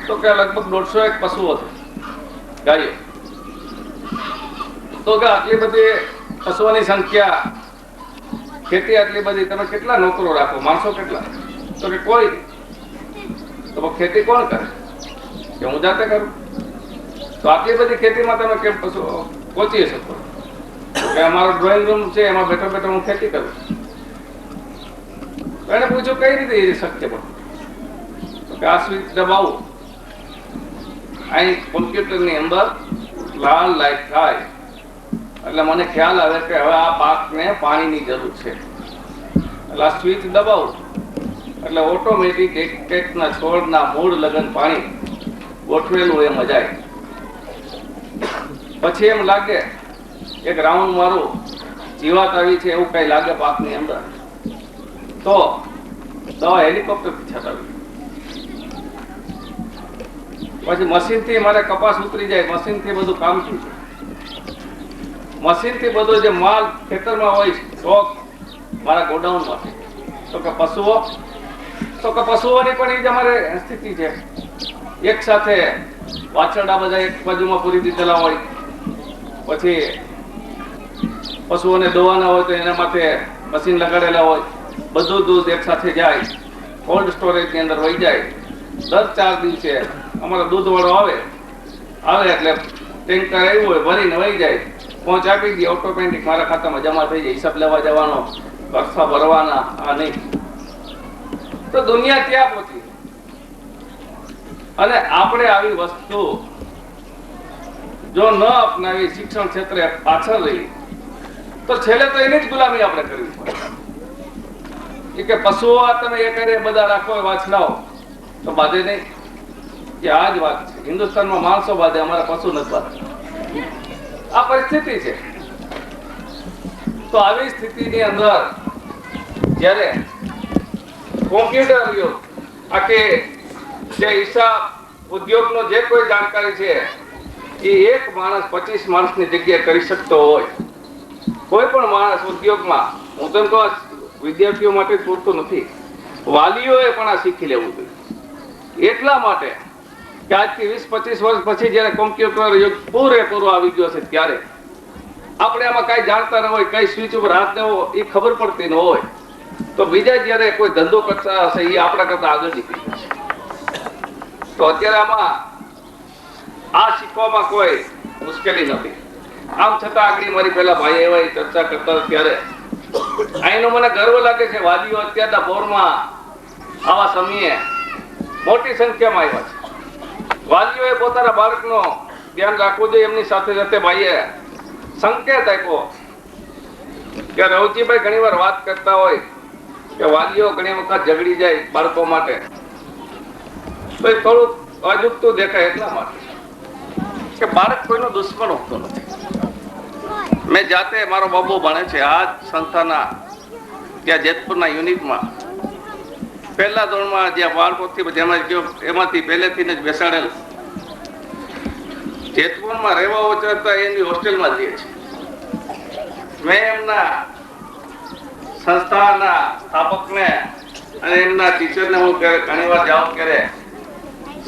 તો કે લગભગ 150 એક પશુઓ છે, ગાયો. તો કે આટલી બધી પશુઓની સંખ્યા, ખેતી આટલી બધી, તમે કેટલા નોકરો રાખો, માણસો કેટલા? તો કે કોઈ. તો ખેતી કોણ કરે? કે હું જાતે કરું. તો આટલી બધી ખેતીમાં તમે કેમ પહોંચી શકો? કે અમારો ડ્રોઈંગ રૂમ છે, એમાં બેઠો બેઠો હું ખેતી કરું. તો એને પૂછ્યું કઈ રીતે એ શક્ય બને? તો કે આ સ્વિચ દબાવું, અહીં કોમ્પ્યુટરની અંદર લાલ લાઈટ થાય એટલે મને ખ્યાલ આવે કે હવે આ પાકને પાણીની જરૂર છે. એટલે આ સ્વિચ દબાવું એટલે ઓટોમેટિક એક છોડના મૂળ લગન પાણી ગોઠવેલું એમ જાય. પછી એમ લાગે એક રાઉન્ડ મારું જીવાત આવી છે એવું કઈ લાગે પાકની અંદર, તો દવા હેલિકોપ્ટરથી છટાવી. પછી મશીનથી મારે કપાસ ઉતરી જાય, મશીનથી બધું કામ થયું છે. મશીનથી બધો જે માલ ખેતરમાં હોય સ્ટોક મારા ગોડાઉનમાં છે. તો કે પશુઓ, તો કે પશુઓની પણ એ જ અમારે સ્થિતિ છે. એક સાથે વાછરડા બધા એક બાજુમાં પૂરી દીધેલા હોય, પછી પશુઓને દોવાના હોય તો એના માટે મશીન લગાડેલા હોય. બધું દૂધ એક સાથે જાય, કોલ્ડ સ્ટોરેજની અંદર વહી જાય. દર 4 દિવસે અમારો દૂધવાળો આવે એટલે ટેન્કર આવ્યું હોય ભરીને વહી જાય, પહોંચ આપી દે, ઓટોમેટિક મારા ખાતામાં જમા થઈ જાય. હિસાબ લેવા જવાનો, ખર્ચા ભરવાના આ નહીં. તો દુનિયા ત્યાં પહોંચી. અને આપણે આવી વસ્તુ જો ન અપનાવી, શિક્ષણ ક્ષેત્રે પાછળ રહી, તો છેલ્લે તો એની જ ગુલામી આપણે કરવી પડે. એ કે પશુઓ તમે એ કરે બધા રાખો વાછડાઓ તો બાંધે નહીં. કે આ જ વાત છે. હિન્દુસ્તાનમાં માણસો બાંધે, અમારા પશુ નથી બાંધે. આ પરિસ્થિતિ છે. તો આવી સ્થિતિની અંદર જ્યારે કોમ્પ્યુટર યુગ, આ કે જે હિસાબ ઉદ્યોગનો જે કોઈ જાણકારી છે એ એક માણસ 25 માણસની જગ્યાએ કરી શકતો હોય, કોઈ પણ માણસ ઉદ્યોગમાં, હું તો કહું વિદ્યાર્થીઓ માટે પૂરતું નથી, વાલીઓએ પણ આ શીખી લેવું જોઈએ. એટલા માટે કે આજથી 20-25 વર્ષ પછી જયારે કોમ્પ્યુટર યુગ પૂરેપૂરો આવી ગયો છે, ત્યારે આપણે આમાં કઈ જાણતા ન હોય, કઈ સ્વિચ ઉપર હાથ દેવો એ ખબર પડતી ન હોય, તો બીજા જયારે કોઈ ધંધો કરતા હશે એ આપણા કરતા આગળ નીકળી જશે. તો અત્યારે આમાં આ શીખવામાં કોઈ મુશ્કેલી નથી. આમ છતાં આગળ મારી પેલા ભાઈ એવા ચર્ચા કરતા ત્યારે અહીંનો મને ગર્વ લાગે છે. વાલીઓ અત્યારના બોરમાં આવા સમયે મોટી સંખ્યામાં આવ્યા છે. વાલીઓએ પોતાના બાળકનો ધ્યાન રાખવું જોઈએ. એમની સાથે સાથે ભાઈએ સંકેત આપ્યો કે રવજીભાઈ ઘણી વાર વાત કરતા હોય કે વાલીઓ ઘણી વખત ઝઘડી જાય બાળકો માટે, તો એ થોડું અજુગતું દેખાય એટલા માટે કે બાળક કોઈનો દુશ્મન હોતો નથી. મેં જાતે, મારો બાબુ ભણે છે આ જ સંસ્થાના ત્યાં જેતપુરના યુનિટમાં, પહેલા ધોરણમાં જ્યાં બાળકોથી જેમાં ગયો એમાંથી પહેલેથી જ બેસાડેલ. જેતપુરમાં રહેવા ઓછા હતા એની હોસ્ટેલમાં જઈએ છે. મેં એમના સંસ્થાના સ્થાપકને અને એમના ટીચરને હું ઘણી વાર જાઉં ત્યારે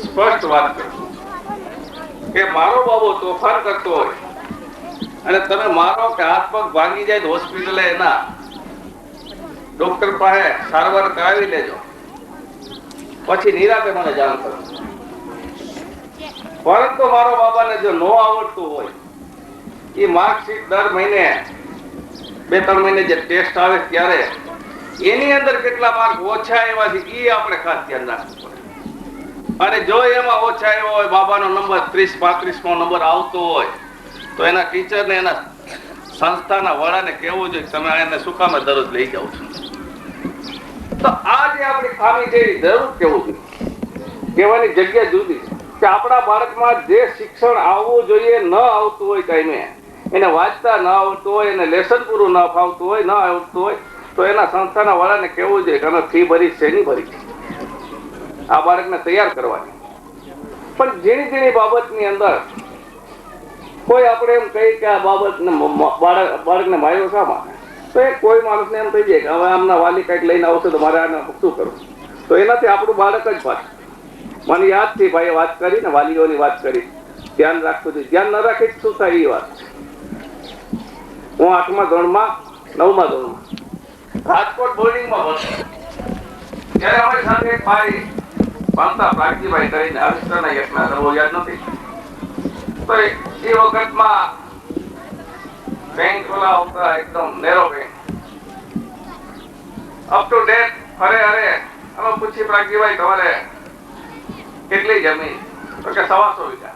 સ્પષ્ટ વાત કરું કે મારો બાબુ તોફાન કરતો હોય અને તમે મારો કે હાથ પગ ભાંગી જાય તો હોસ્પિટલે એના ડોક્ટર પાસે સારવાર કરાવી લેજો, પછી નિરાતે મને જાણ કરો. પરંતુ મારો બાબાને જો ન આવડતું હોય, એ માર્કશીટ દર મહિને 2-3 મહિને જે ટેસ્ટ આવે ત્યારે એની અંદર કેટલા માર્ક ઓછા એવા છે એ આપણે ખાસ ધ્યાન રાખવું પડે. અને જો એમાં ઓછા એવો હોય, બાબાનો નંબર 30-35મો નંબર આવતો હોય, તો એના ટીચરને એના સંસ્થાના વડાને કહેવું જોઈએ તમે એને શું કામ દરરોજ લઈ જાઓ છો. તો આ જે આપણી ખામી છે એ જરૂર કહેવું જોઈએ. કહેવાની જગ્યા જુદી કે આપણા બાળકમાં જે શિક્ષણ આવવું જોઈએ ન આવતું હોય, ટાઈમે એને વાંચતા ન આવડતું હોય, એને લેસન પૂરું ન ફાવતું હોય, ન આવડતું હોય, તો એના સંસ્થાના વડાને કહેવું જોઈએ કે અમે ફી ભરી છે નહીં ભરી, આ બાળકને તૈયાર કરવાની. પણ ઝીણી ઝીણી બાબતની અંદર કોઈ આપણે એમ કહી કે આ બાબતને બાળકને માર્યો શા માટે, તો એ કોઈ માણસને એમ થઈ જાય કે હવે આમના વાલી કંઈક લઈને આવશે તો મારે આને શું કરવું, તો એનાથી આપણું બાળક જ પાછું. મને યાદ થી ભાઈએ વાત કરી ને, વાલીઓની વાત કરી, ધ્યાન રાખવું જોઈએ. ધ્યાન ન રાખી શું થાય એ વાત. હું 8મા ધોરણમાં 9મા ધોરણમાં રાજકોટ બોર્ડિંગમાં ભણતો ત્યારે અમારી સાથે એક ભાઈ ભણતા, પ્રાગજીભાઈ કરીને, આ વિસ્તારના એકના બહુ યાદ નથી. તો એ વખતમાં બેંક વાળા આવતા, એકદમ narrow bank, up to date, હરે અમે પૂછી પ્રાગજીભાઈ તમારે કેટલી જમીન, તો કે 125 વીઘા.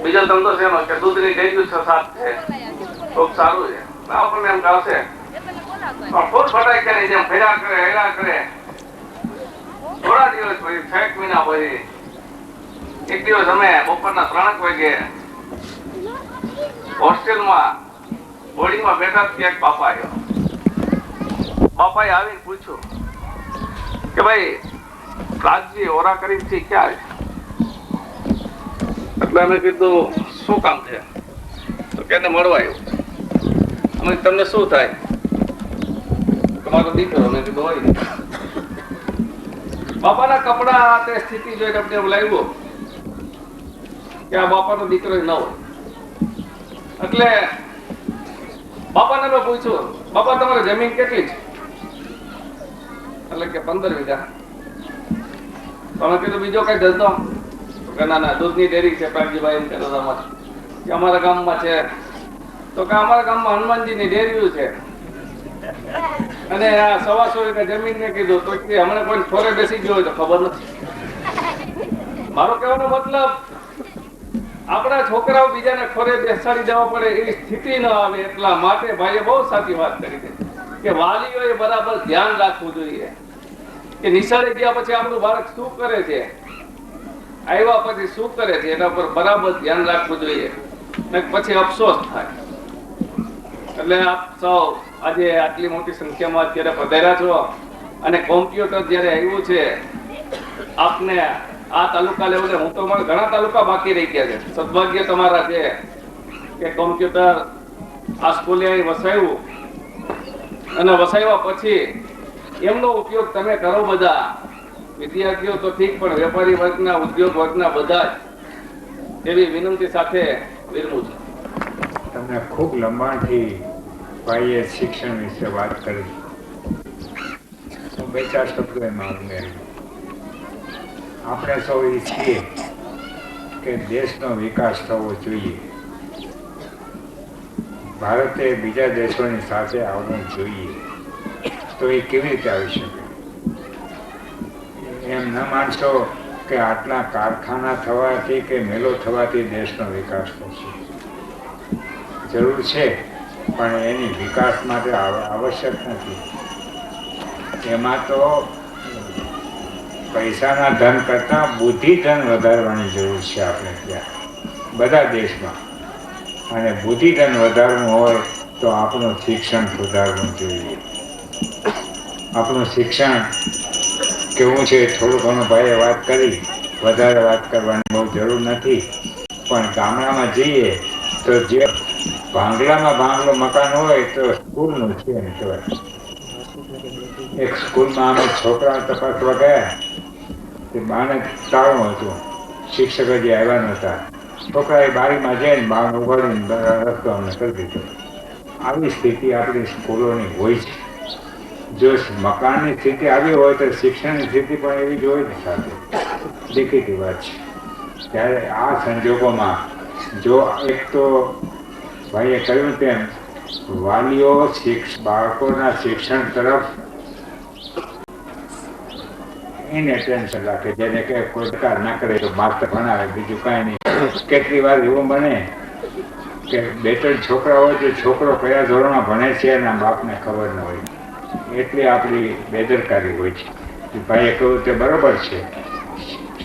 બીજો ધંધો છે એનો કે દૂધની ડેરી 6-7 છે, ખૂબ સારું છે. આપણને એમ ગાવશે પણ ફૂલ ફટાઈ કરે, જેમ ફેરા કરે હેરા કરે. થોડા દિવસ પછી 6 મહિના પછી એક દિવસ અમે બપોરના 3 વાગે હોસ્ટેલમાં બોર્ડિંગમાં બેઠા ત્યાં બાપા આવ્યો. બાપાએ આવીને પૂછ્યું કે ભાઈ રાજજી ઓરા કરી થી ક્યાં છે? એટલે અમે કીધું શું કામ છે? તો કે મળવા આવ્યો. અમે તમને શું થાય? તમારો દીકરો. મેં કીધું હોય નહીં. બાપાના કપડા તે સ્થિતિ જોઈને અમને એવું લાગ્યું કે આ બાપાનો દીકરો ન હોય. એટલે બાપાને મેં પૂછ્યું, બાપા તમારે જમીન કેટલી છે? એટલે કે 15 વીઘા. તમે કીધું બીજો કઈ ધંધો? તો કે ના દૂધની ડેરી છે. પ્રાગજીભાઈ એમ કહેતા કે અમારા ગામમાં છે. તો કે અમારા ગામમાં હનુમાનજીની ડેરીઓ છે. અને આ 125 વીઘા જમીન ને કીધું તો કે હમણાં કોઈ થોરે બેસી ગયો હોય તો ખબર નથી. મારો કહેવાનો મતલબ આપણા છોકરાઓ બીજાને ખોરે બેસાડી દેવા પડે એવી સ્થિતિ ન આવે એટલા માટે ભાઈએ બહુ સાચી વાત કરી છે કે વાલીઓએ બરાબર ધ્યાન રાખવું જોઈએ કે નિશાળે ગયા પછી આપણું બાળક શું કરે છે, આવ્યા પછી શું કરે છે, એના પર બરાબર ધ્યાન રાખવું જોઈએ, ને પછી અફસોસ થાય. એટલે આપ સૌ આજે આટલી મોટી સંખ્યામાં અત્યારે પધાર્યા છો અને કોમ્પ્યુટર જ્યારે આવ્યું છે આપને આ તાલુકા લેવલે, હું તો મારા ઘણા તાલુકા બાકી રહી ગયા છે, સદભાગ્ય તમારા છે કે કોમ્પ્યુટર આ સ્કૂલે વસાવ્યું અને વસાવ્યા પછી એમનો ઉપયોગ તમે કરો. બધા વિદ્યાર્થીઓ તો ઠીક, પણ વેપારી વર્ગના, ઉદ્યોગ વર્ગના બધા જ એવી વિનંતી સાથે વિરમું છું. તમને ખૂબ લંબાણથી ભાઈએ શિક્ષણ વિશે વાત કરી. હું 2-4 શબ્દો એમાં ઉમેરું. આપણે સૌ ઈચ્છીએ કે દેશનો વિકાસ થવો જોઈએ, ભારતે બીજા દેશોની સાથે આવવું જોઈએ. તો એ કેવી રીતે આવી શકે? એમ ન માનશો કે આટલા કારખાના થવાથી કે મેલો થવાથી દેશનો વિકાસ થશે. જરૂર છે, પણ એની વિકાસ માટે આવશ્યક નથી. એમાં તો પૈસાના ધન કરતાં બુદ્ધિ ધન વધારવાની જરૂર છે આપણે ત્યાં બધા દેશમાં. અને બુદ્ધિ ધન વધારવું હોય તો આપણું શિક્ષણ સુધારવું જોઈએ. આપણું શિક્ષણ કેવું છે થોડું ઘણું ભાઈએ વાત કરી, વધારે વાત કરવાની બહુ જરૂર નથી. પણ ગામડામાં જઈએ તો જે ભાંગલામાં ભાંગલો મકાન હોય તો સ્કૂલનું છે એમ કહેવાય. એક સ્કૂલમાં અમે છોકરાઓ તપાસવા ગયા, તે બાને તાળું હતું, શિક્ષક હજી આવ્યા નહોતા. છોકરાએ બારીમાં જઈને બાર ઉગાડીને રસ્તો અમને કરી દીધો. આવી સ્થિતિ આપણી સ્કૂલોની હોય છે. જો મકાનની સ્થિતિ આવી હોય તો શિક્ષણની સ્થિતિ પણ એવી જ હોય ને સાથે. દેખીતી વાત છે. ત્યારે આ સંજોગોમાં જો એક તો ભાઈએ કહ્યું તેમ વાલીઓ બાળકોના શિક્ષણ તરફ એને ટેન્શન રાખે, જેને કે કોઈ પ્રકાર ના કરે તો માસ્ટર ભણાવે, બીજું કાંઈ નહીં. કેટલી વાર એવું બને કે 2-3 છોકરા હોય તો છોકરો કયા ધોરણમાં ભણે છે એના બાપને ખબર ન હોય. એટલી આપણી બેદરકારી હોય છે. ભાઈએ કહ્યું તે બરોબર છે,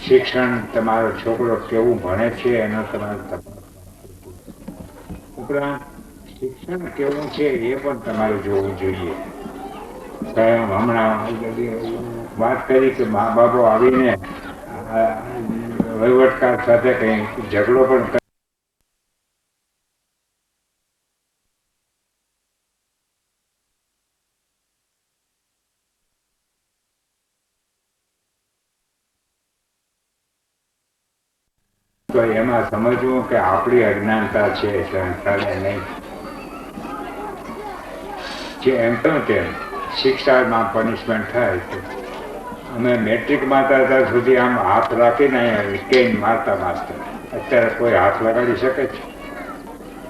શિક્ષણ તમારો છોકરો કેવું ભણે છે એનો તમારે તપાસ. ઉપરાંત શિક્ષણ કેવું છે એ પણ તમારે જોવું જોઈએ. હમણાં વાત કરી કે મા બાપો આવીને વહીવટકાર સાથે કંઈ ઝઘડો પણ તો એમાં સમજવું કે આપણી અજ્ઞાનતા છે, સંસ્થાને નહીં. જે એમ કહ્યું તેમ શિક્ષામાં પનિશમેન્ટ થાય છે. અમે મેટ્રિકમાં હતા ત્યાં સુધી આમ હાથ રાખીને કેન મારતા માસ્ટર. અત્યારે કોઈ હાથ લગાડી શકે છે?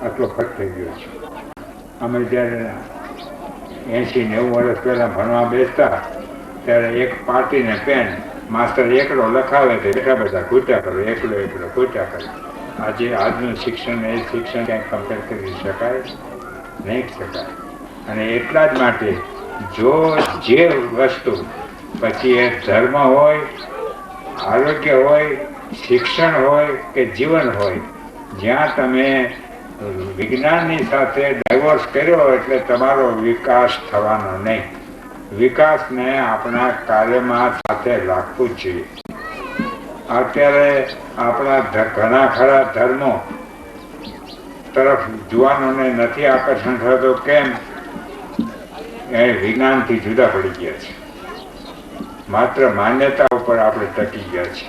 આટલો ફરક થઈ ગયો છે. અમે જ્યારે 80-90 વર્ષ પહેલાં ભણવા બેસતા ત્યારે એક પાર્ટીને પેન માસ્ટર એકડો લખાવે તો બેઠા બધા ઘૂંટ્યા કરો, એકડો ઘૂંટ્યા કરો. આજનું શિક્ષણ એ શિક્ષણ ક્યાંય કમ્પેર કરી શકાય નહીં શકાય. અને એટલા જ માટે જો જે વસ્તુ પછી એ ધર્મ હોય, આરોગ્ય હોય, શિક્ષણ હોય કે જીવન હોય, જ્યાં તમે વિજ્ઞાનની સાથે ડાયવર્સ કર્યો એટલે તમારો વિકાસ થવાનો નહીં. વિકાસને આપણા કાર્યમાં સાથે રાખવું જ જોઈએ. અત્યારે આપણા ઘણા ખરા ધર્મો તરફ જુવાનોને નથી આકર્ષણ થતું. કેમ? એ વિજ્ઞાનથી જુદા પડી ગયા છે. માત્ર માન્યતા ઉપર આપણે ટકી ગયા છે.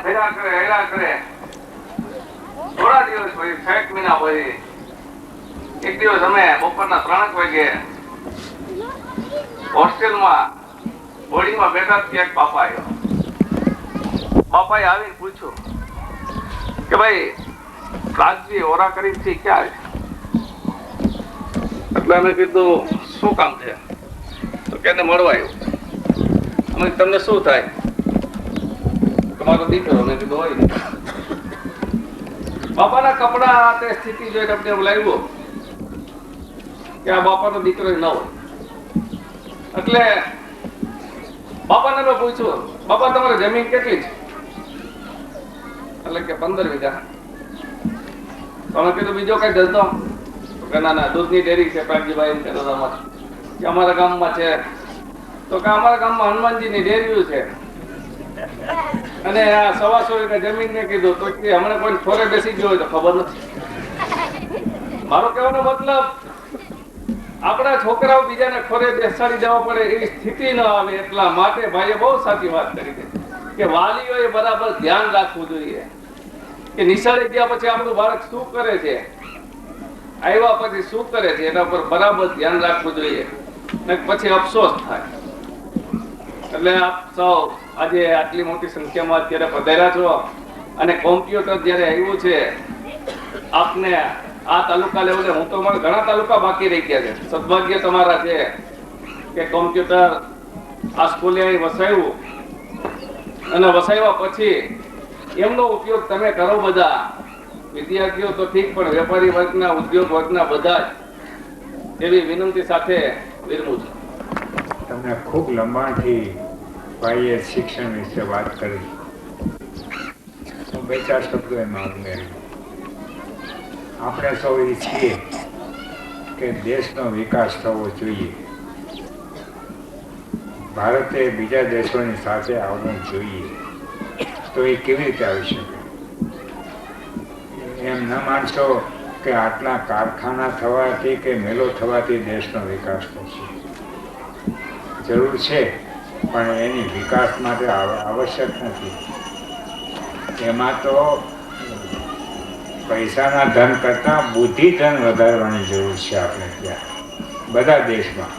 ફેરા કરે હેરા કરે. થોડા દિવસ પછી 6 મહિના પછી એક દિવસ અમે બપોરના 3 વાગે હોસ્ટેલમાં બોર્ડિંગમાં બેઠા ત્યાં બાપા આવ્યો. બાપાએ આવીને પૂછ્યું કે ભાઈ રાજજી ઓરા કરી ક્યાં છે? એટલે અમે કીધું શું કામ છે? તો કેને મળવા આવ્યું. અમે તમને શું થાય? તમારો દીકરો. મેં કીધું હોય નહીં. બાપાના કપડા તે સ્થિતિ જોઈને અમને એવું લાગ્યું કે આ બાપાનો દીકરો ન હોય. એટલે બાપાને મેં પૂછ્યું, બાપા તમારી જમીન કેટલી છે? એટલે કે 15 વીઘા. તમે કીધું બીજો કઈ ધંધો? કે ના ના, દૂધની ડેરી છે પ્રાગજીભાઈ એમ કહેતો હતો કે અમારા ગામમાં છે. તો કે અમારા ગામમાં હનુમાનજીની ડેરીઓ છે અને આ 125 વીઘા જમીન ને કીધું તો કે હમણાં કોઈ ખોરે બેસી ગયો હોય તો ખબર નથી. મારો કહેવાનો મતલબ આપણા છોકરાઓ બીજાને ખોરે બેસાડી જવા પડે એવી સ્થિતિ ન આવે એટલા માટે ભાઈએ બહુ સાચી વાત કરી છે કે વાલીઓએ બરાબર ધ્યાન રાખવું જોઈએ કે નિશાળે ગયા પછી આપણું બાળક શું કરે છે, આવ્યા પછી શું કરે છે, એના પર બરાબર ધ્યાન રાખવું જોઈએ. ને પછી અફસોસ થાય. એટલે આપ સૌ આજે આટલી મોટી સંખ્યામાં અત્યારે પધાર્યા છો અને કોમ્પ્યુટર જ્યારે આવ્યું છે આપને આ તાલુકા લેવલે, હું તો મારા ઘણા તાલુકા બાકી રહી ગયા છે. સદભાગ્ય તમારા છે કે કોમ્પ્યુટર આ સ્કૂલે વસાવ્યું અને વસાવ્યા પછી એમનો ઉપયોગ તમે કરો. બધા વિદ્યાર્થીઓ તો ઠીક, પણ વેપારી વર્ગના, ઉદ્યોગ વર્ગના બધા જ એવી વિનંતી સાથે વિરમું છું. તમને ખૂબ લંબાણથી ભાઈએ શિક્ષણ વિશે વાત કરી. હું 2-4 શબ્દો એમાં ઉમેર્યું. આપણે સૌ ઈચ્છીએ કે દેશનો વિકાસ થવો જોઈએ. ભારતે બીજા દેશોની સાથે આવવું જોઈએ. તો એ કેવી રીતે આવી શકે? એમ ન માનશો કે આટલા કારખાના થવાથી કે મેલો થવાથી દેશનો વિકાસ થશે. જરૂર છે, પણ એની વિકાસ માટે આવશ્યક નથી. એમાં તો પૈસાના ધન કરતાં બુદ્ધિ ધન વધારવાની જરૂર છે આપણે ત્યાં બધા દેશમાં.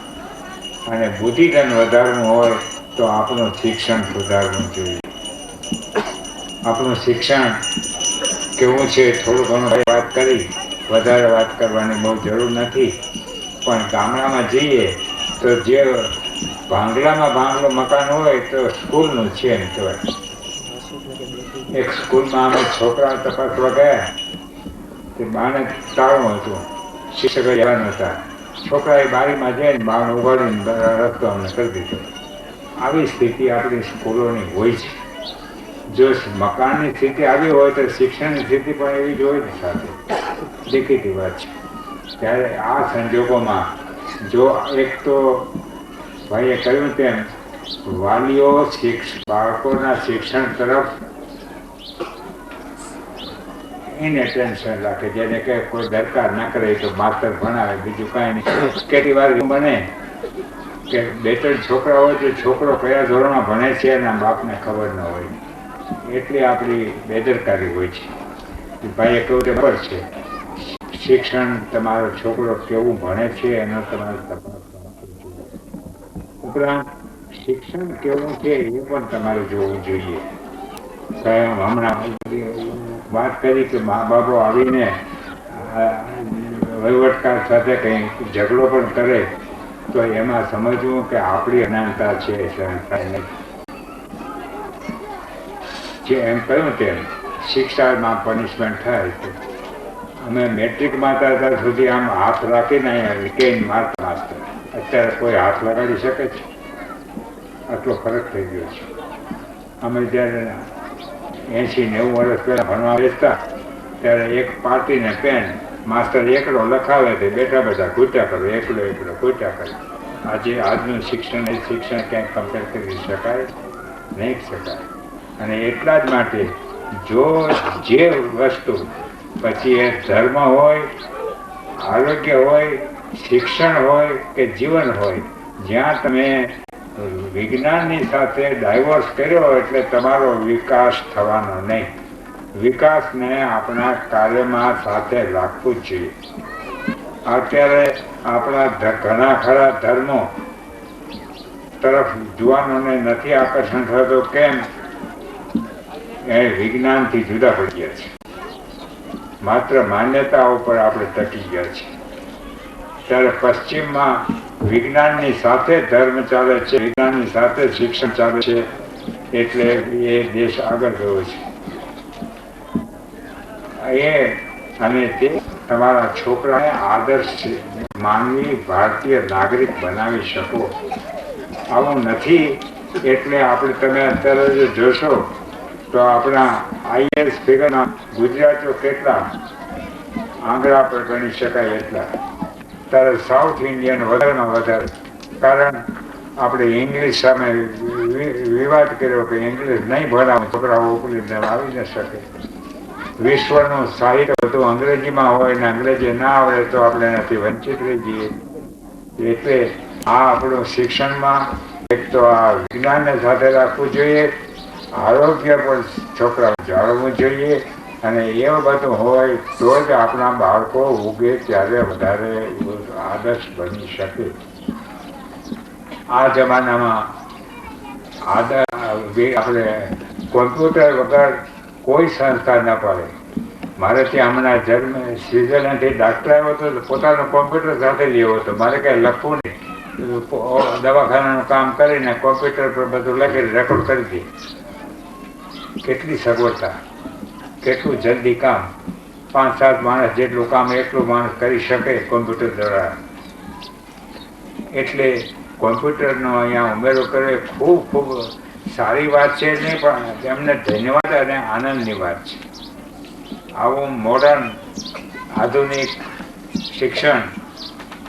અને બુદ્ધિ ધન વધારવું હોય તો આપણું શિક્ષણ સુધારવું જોઈએ. આપણું શિક્ષણ કેવું છે થોડું ઘણું વાત કરી, વધારે વાત કરવાની બહુ જરૂર નથી. પણ ગામડામાં જઈએ તો જે ભાંગલામાં ભાંગલું મકાન હોય તો સ્કૂલનું છે એમ કહેવાય. એક સ્કૂલમાં અમે છોકરા તપાસવા ગયા તે બાને તાળું હતું, શિક્ષક જવાનું હતા. છોકરાએ બારીમાં જઈને બાણ ઉગાડીને રસ્તો અમને કરી દીધો. આવી સ્થિતિ આપણી સ્કૂલોની હોય છે. જો મકાનની સ્થિતિ આવી હોય તો શિક્ષણની સ્થિતિ પણ એવી જ હોય ને સાથે. દેખીતી વાત છે. ત્યારે આ સંજોગોમાં જો એક તો ભાઈએ કહ્યું તેમ વાલીઓ બાળકોના શિક્ષણ તરફ એને ટેન્શન રાખે, જેને કે કોઈ દરકાર ના કરે તો માસ્ટર ભણાવે, બીજું કાંઈ નહીં. કેટલી વાર બને કે 2-3 છોકરા હોય તો છોકરો કયા ધોરણમાં ભણે છે એના બાપને ખબર ન હોય. એટલી આપણી બેદરકારી હોય છે. ભાઈએ કહ્યું તે બરાબર છે. શિક્ષણ તમારો છોકરો કેવું ભણે છે એનો તમારે તપાસ. ઉપરાંત શિક્ષણ કેવું છે એ પણ તમારે જોવું જોઈએ. હમણાં વાત કરી કે મા બાપો આવીને વહીવટકાર સાથે કંઈ ઝઘડો પણ કરે તો એમાં સમજવું કે આપણી અજ્ઞાનતા છે. જે એમ કહ્યું તેમ શિક્ષામાં પનિશમેન્ટ થાય તો અમે મેટ્રિકમાં હતા ત્યાં સુધી આમ હાથ રાખીને કેમ મારતા માસ્ટર. અત્યારે કોઈ હાથ લગાડી શકે છે? આટલો ફરક થઈ ગયો છે. અમે જ્યારે 80-90 વર્ષ પહેલાં ભણવા બેસતા ત્યારે એક પાર્ટીને પેન માસ્ટર એકડો લખાવે તે બેઠા બેઠા ઘૂંટ્યા કરો, એકડો ઘૂંટ્યા કરે. આજે આજનું શિક્ષણ એ શિક્ષણ ક્યાંય કમ્પેર કરી શકાય નહીં શકાય. અને એટલા જ માટે જો જે વસ્તુ પછી એ ધર્મ હોય, આરોગ્ય હોય, શિક્ષણ હોય કે જીવન હોય, જ્યાં તમે વિજ્ઞાનની સાથે ડાયવર્સ કર્યો એટલે તમારો વિકાસ થવાનો નહીં. વિકાસને આપણા કાર્યમાં સાથે રાખવું જ જોઈએ. અત્યારે આપણા ઘણા ખરા ધર્મો તરફ જુવાનોને નથી આકર્ષણ થતું. કેમ? એ વિજ્ઞાનથી જુદા પડી ગયા છે. માત્ર માન્યતાઓ પર આપણે ટકી ગયા છે. ત્યારે પશ્ચિમમાં વિજ્ઞાનની સાથે ધર્મ ચાલે છે, વિજ્ઞાનની સાથે શિક્ષણ ચાલે છે, એટલે એ દેશ આગળ ગયો છે. અને તે તમારા છોકરાને આદર્શ માનવી ભારતીય નાગરિક બનાવી શકો. આવું નથી એટલે આપણે તમે અત્યારે જો જોશો તો આપણા આઈએસ ફિગરના ગુજરાતીઓ કેટલા આંગળા પર ગણી શકાય એટલા. ત્યારે સાઉથ ઇન્ડિયન વધારેમાં વધારે. કારણ આપણે ઇંગ્લિશ સામે વિવાદ કર્યો કે ઇંગ્લિશ નહીં ભણાવો છોકરાઓ ઉકલીને આવી ન શકે. વિશ્વનું સાહિત્ય બધું અંગ્રેજીમાં હોય ને અંગ્રેજી ના આવડે તો આપણે એનાથી વંચિત રહી જઈએ. એટલે આ આપણું શિક્ષણમાં એક તો આ વિજ્ઞાનને સાથે રાખવું જોઈએ, આરોગ્ય પણ છોકરાઓ જાળવવું જોઈએ, અને એવું બધું હોય તો જ આપણા બાળકો ઉગે ત્યારે વધારે આદર્શ બની શકે. આ જમાનામાં આપણે કોમ્પ્યુટર વગર કોઈ સંસ્થા ન પડે. મારે ત્યાં હમણાં સ્વિટ્ઝરલેન્ડથી ડાક્ટર આવ્યો હતો, પોતાનો કોમ્પ્યુટર સાથે લેવો હતો. મારે કંઈ લખવું નહીં, દવાખાનાનું કામ કરીને કોમ્પ્યુટર પર બધું લખી રેકોર્ડ કરી દે. કેટલી સગવડતા, કેટલું જલ્દી કામ. 5-7 માણસ જેટલું કામ એટલું માણસ કરી શકે કોમ્પ્યુટર દ્વારા. એટલે કોમ્પ્યુટરનો અહીંયા ઉમેરો કરે ખૂબ ખૂબ સારી વાત છે નહીં, પણ એમને ધન્યવાદ અને આનંદની વાત છે. આવું મોડર્ન આધુનિક શિક્ષણ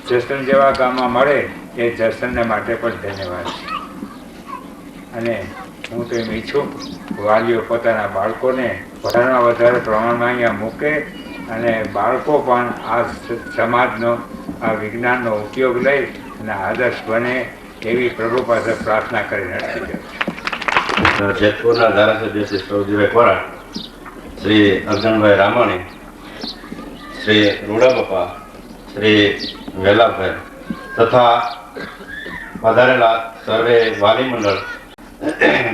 જસદણ જેવા ગામમાં મળે એ જસદણને માટે પણ ધન્યવાદ છે. અને હું તો એમ ઈચ્છું વાલીઓ પોતાના બાળકોને વધારેમાં વધારે પ્રમાણમાં અહીંયા મૂકે અને બાળકો પણ આ સમાજનો આ વિજ્ઞાનનો ઉપયોગ લઈ અને આદર્શ બને એવી પ્રભુ પાસે પ્રાર્થના કરીને અટકી જાય. જેતપુરના ધારાસભ્ય શ્રી સૌજીભાઈ કોરાટ, શ્રી અર્જુનભાઈ રામાણી, શ્રી રૂડાબાપા, શ્રી વેલાભાઈ તથા વધારેલા સર્વે વાલી મંડળ,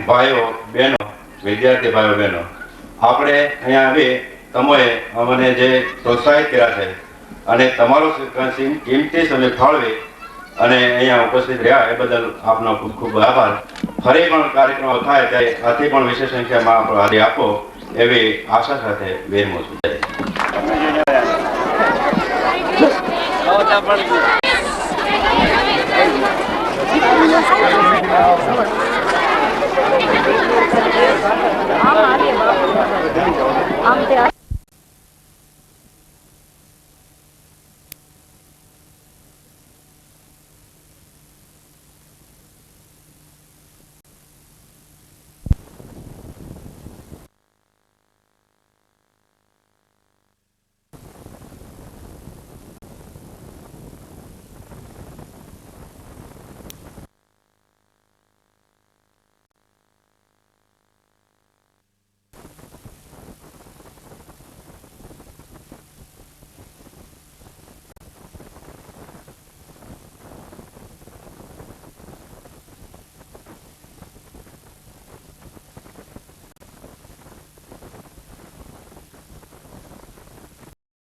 ભાઈઓ બહેનો, વિદ્યાર્થી ભાઈઓ બહેનો, આપણે અહીંયા આવી તમોએ અમને જે પ્રોત્સાહિત કર્યા છે અને તમારો કિંમતી સમય ફાળવી અને અહીંયા ઉપસ્થિત રહ્યા એ બદલ આપનો ખૂબ ખૂબ આભાર. ફરી પણ કાર્યક્રમો થાય ત્યારે આથી પણ વિશેષ સંખ્યામાં આપણો હાજરી આપો એવી આશા સાથે વિરમું છું. આમ